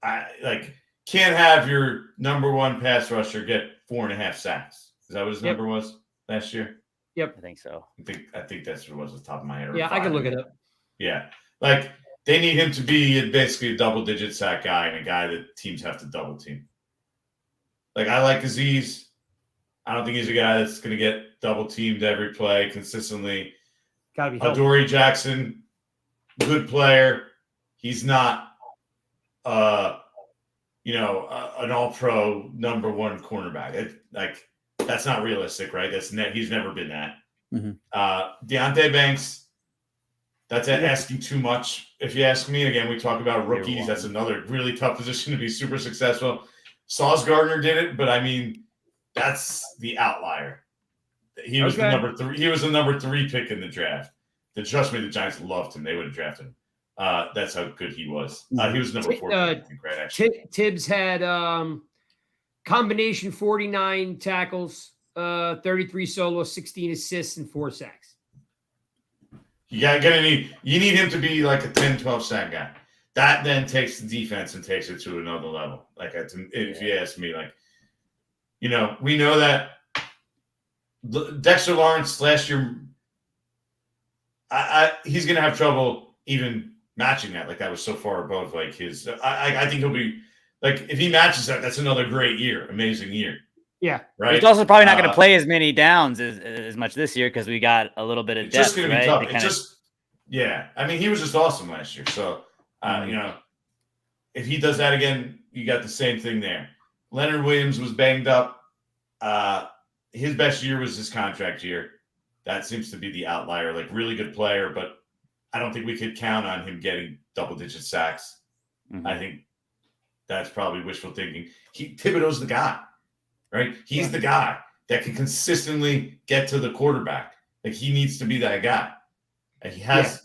Can't have your number 1 pass rusher get 4.5 sacks. Is that what his number was last year? I think so. I think that's what it was off the top of my head. Yeah, I can look it up. Yeah. Like they need him to be basically a double-digit sack guy and a guy that teams have to double team. Like I like Aziz. I don't think he's a guy that's going to get double teamed every play consistently. Got to be healthy. Adoree Jackson, good player. He's not, an all-pro number 1 cornerback. That's not realistic, right? He's never been that. Mm-hmm. Deontay Banks, that's asking too much. If you ask me, again, we talk about rookies. That's another really tough position to be super successful. Sauce Gardner did it, but I mean, that's the outlier. He was the number 3. He was the number 3 pick in the draft. Trust me, the Giants loved him. They would have drafted him. That's how good he was. He was number 4 pick, I think, right? Actually, Tibbs had combination 49 tackles, 33 solos, 16 assists, and 4 sacks. You need him to be like a 10-12 sack guy. That then takes the defense and takes it to another level. If you ask me, we know that Dexter Lawrence last year, he's going to have trouble even matching that. Like that was so far above his. I think he'll be if he matches that, that's another great year, amazing year. Yeah, right. He's also probably not going to play as many downs as much this year because we got a little bit of depth. It's just going to be tough. I mean, he was just awesome last year. So if he does that again, you got the same thing there. Leonard Williams was banged up. His best year was his contract year. That seems to be the outlier. Really good player, but I don't think we could count on him getting double-digit sacks. Mm-hmm. I think that's probably wishful thinking. Thibodeau's the guy, right? He's the guy that can consistently get to the quarterback. He needs to be that guy. And he has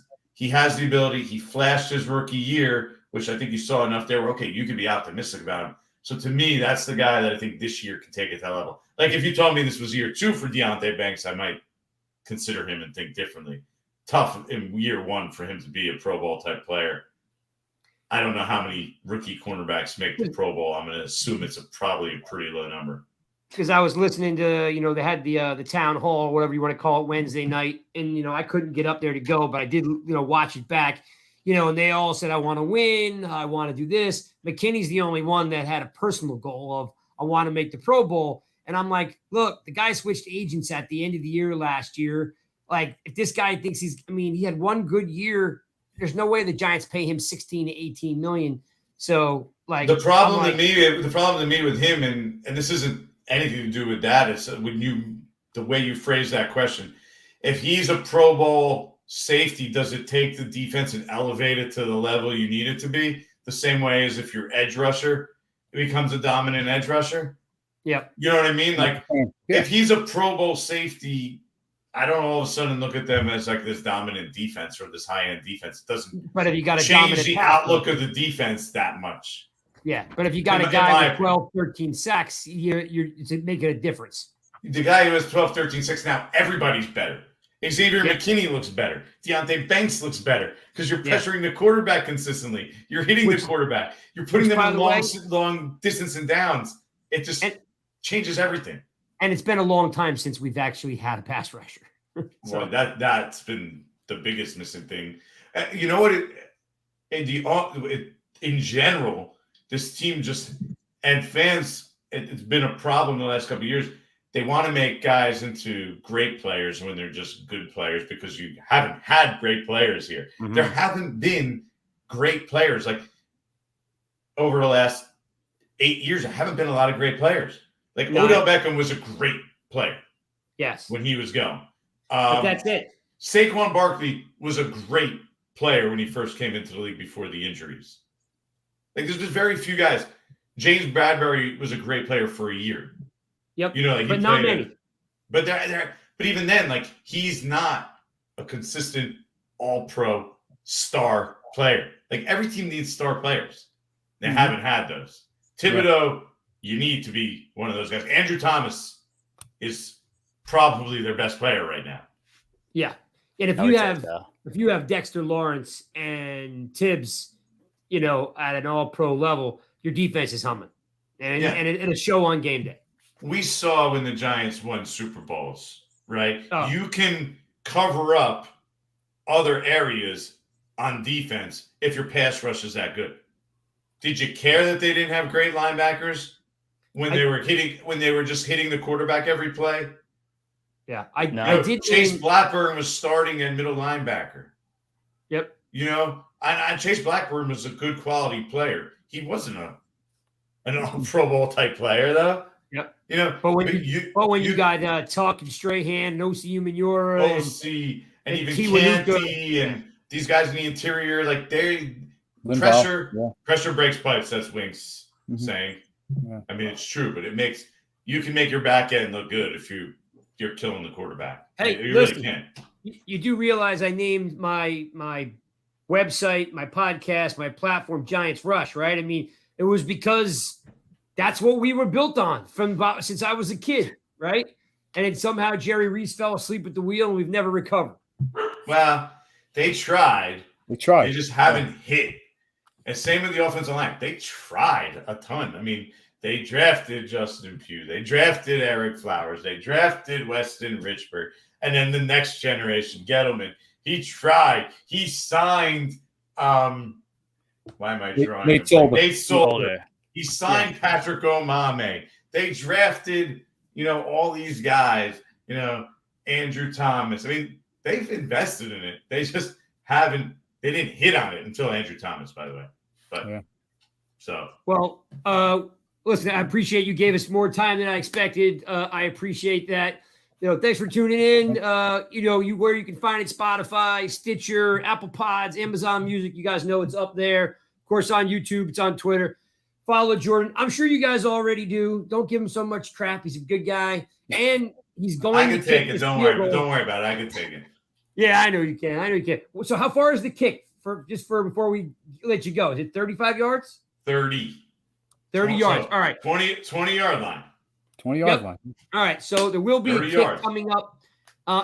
the ability. He flashed his rookie year, which I think you saw enough there where, okay, you can be optimistic about him. So to me, that's the guy that I think this year can take it to that level. If you told me this was year 2 for Deontay Banks, I might consider him and think differently. Tough in year 1 for him to be a Pro Bowl type player. I don't know how many rookie cornerbacks make the Pro Bowl. I'm going to assume it's probably a pretty low number. Because I was listening to, they had the town hall or whatever you want to call it Wednesday night, and I couldn't get up there to go, but I did watch it back, and they all said I want to win, I want to do this. McKinney's the only one that had a personal goal of I want to make the Pro Bowl, and I'm like, look, the guy switched agents at the end of the year last year. Like, if this guy thinks he had one good year, there's no way the Giants pay him 16 to 18 million. So, like, the problem to me with him, and this isn't anything to do with that, it's the way you phrase that question. If he's a Pro Bowl safety, does it take the defense and elevate it to the level you need it to be? The same way as if your edge rusher becomes a dominant edge rusher. Yeah. You know what I mean? Like, if he's a Pro Bowl safety, I don't all of a sudden look at them as like this dominant defense or this high-end defense. It doesn't but if you got a change dominant the outlook of the defense that much. Yeah, but if you got a guy with 12, 13 sacks, you're making a difference. The guy who has 12, 13 sacks now, everybody's better. Xavier McKinney looks better. Deontay Banks looks better because you're pressuring the quarterback consistently. You're hitting the quarterback. You're putting them in long distance and downs. It just changes everything. And it's been a long time since we've actually had a pass rusher. So that's been the biggest missing thing. You know what? In general, this team and fans, it's been a problem the last couple of years. They want to make guys into great players when they're just good players because you haven't had great players here. Mm-hmm. There haven't been great players. Like, over the last 8 years, there haven't been a lot of great players. Like, Odell Beckham was a great player. Yes. When he was going. But that's it. Saquon Barkley was a great player when he first came into the league before the injuries. Like, there's just very few guys. James Bradbury was a great player for a year. Yep. But not many. But even then, like, he's not a consistent all-pro star player. Like, every team needs star players. They haven't had those. Thibodeau, you need to be one of those guys. Andrew Thomas is probably their best player right now. Yeah. And if you have Dexter Lawrence and Tibbs, at an all-pro level, your defense is humming. And a show on game day. We saw when the Giants won Super Bowls, right? Oh. You can cover up other areas on defense if your pass rush is that good. Did you care that they didn't have great linebackers when they were just hitting the quarterback every play? Yeah, Chase Blackburn was starting at middle linebacker. Yep. And Chase Blackburn was a good quality player. He wasn't an all-Pro Bowl type player, though. Yep. But when you got Tuck and Strahan, Osi Umenyiora, and even Canty and these guys in the interior, like pressure breaks pipes. That's Wink's saying. Yeah. I mean, it's true, but you can make your back end look good if you're killing the quarterback. Hey, you listen, really can. You do realize I named my website, my podcast, my platform, Giants Rush, right? I mean, it was because that's what we were built on since I was a kid, right? And then somehow Jerry Reese fell asleep at the wheel, and we've never recovered. Well, they tried. They just haven't hit. And same with the offensive line. They tried a ton. I mean, they drafted Justin Pugh. They drafted Eric Flowers. They drafted Weston Richburg. And then the next generation, Gettleman. He tried. He signed why am I drawing? Nate Solder. He signed Patrick Omame. They drafted, all these guys, Andrew Thomas. I mean, they've invested in it. They just haven't. They didn't hit on it until Andrew Thomas, by the way. But well, listen, I appreciate you gave us more time than I expected. I appreciate that. Thanks for tuning in. Where you can find it: Spotify, Stitcher, Apple Pods, Amazon Music. You guys know it's up there. Of course, on YouTube, it's on Twitter. Follow Jordan. I'm sure you guys already do. Don't give him so much crap. He's a good guy, and he's going to take it. Don't worry about it. I can take it. Yeah, I know you can. So how far is the kick before we let you go? Is it 35 yards? 30 yards. All right. 20-yard line. 20-yard line. All right. So there will be a kick coming up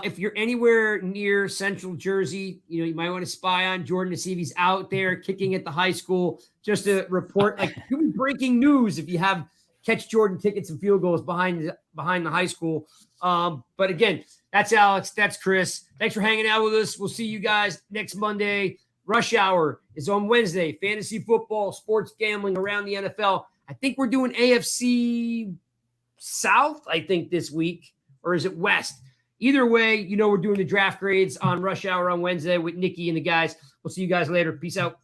If you're anywhere near Central Jersey, you might want to spy on Jordan to see if he's out there kicking at the high school, just to report. Like, you'll be breaking news if you have catch Jordan tickets and field goals behind the high school. But again, that's Alex. That's Chris. Thanks for hanging out with us. We'll see you guys next Monday. Rush Hour is on Wednesday. Fantasy football, sports gambling around the NFL. I think we're doing AFC South, I think, this week. Or is it West? Either way, we're doing the draft grades on Rush Hour on Wednesday with Nikki and the guys. We'll see you guys later. Peace out.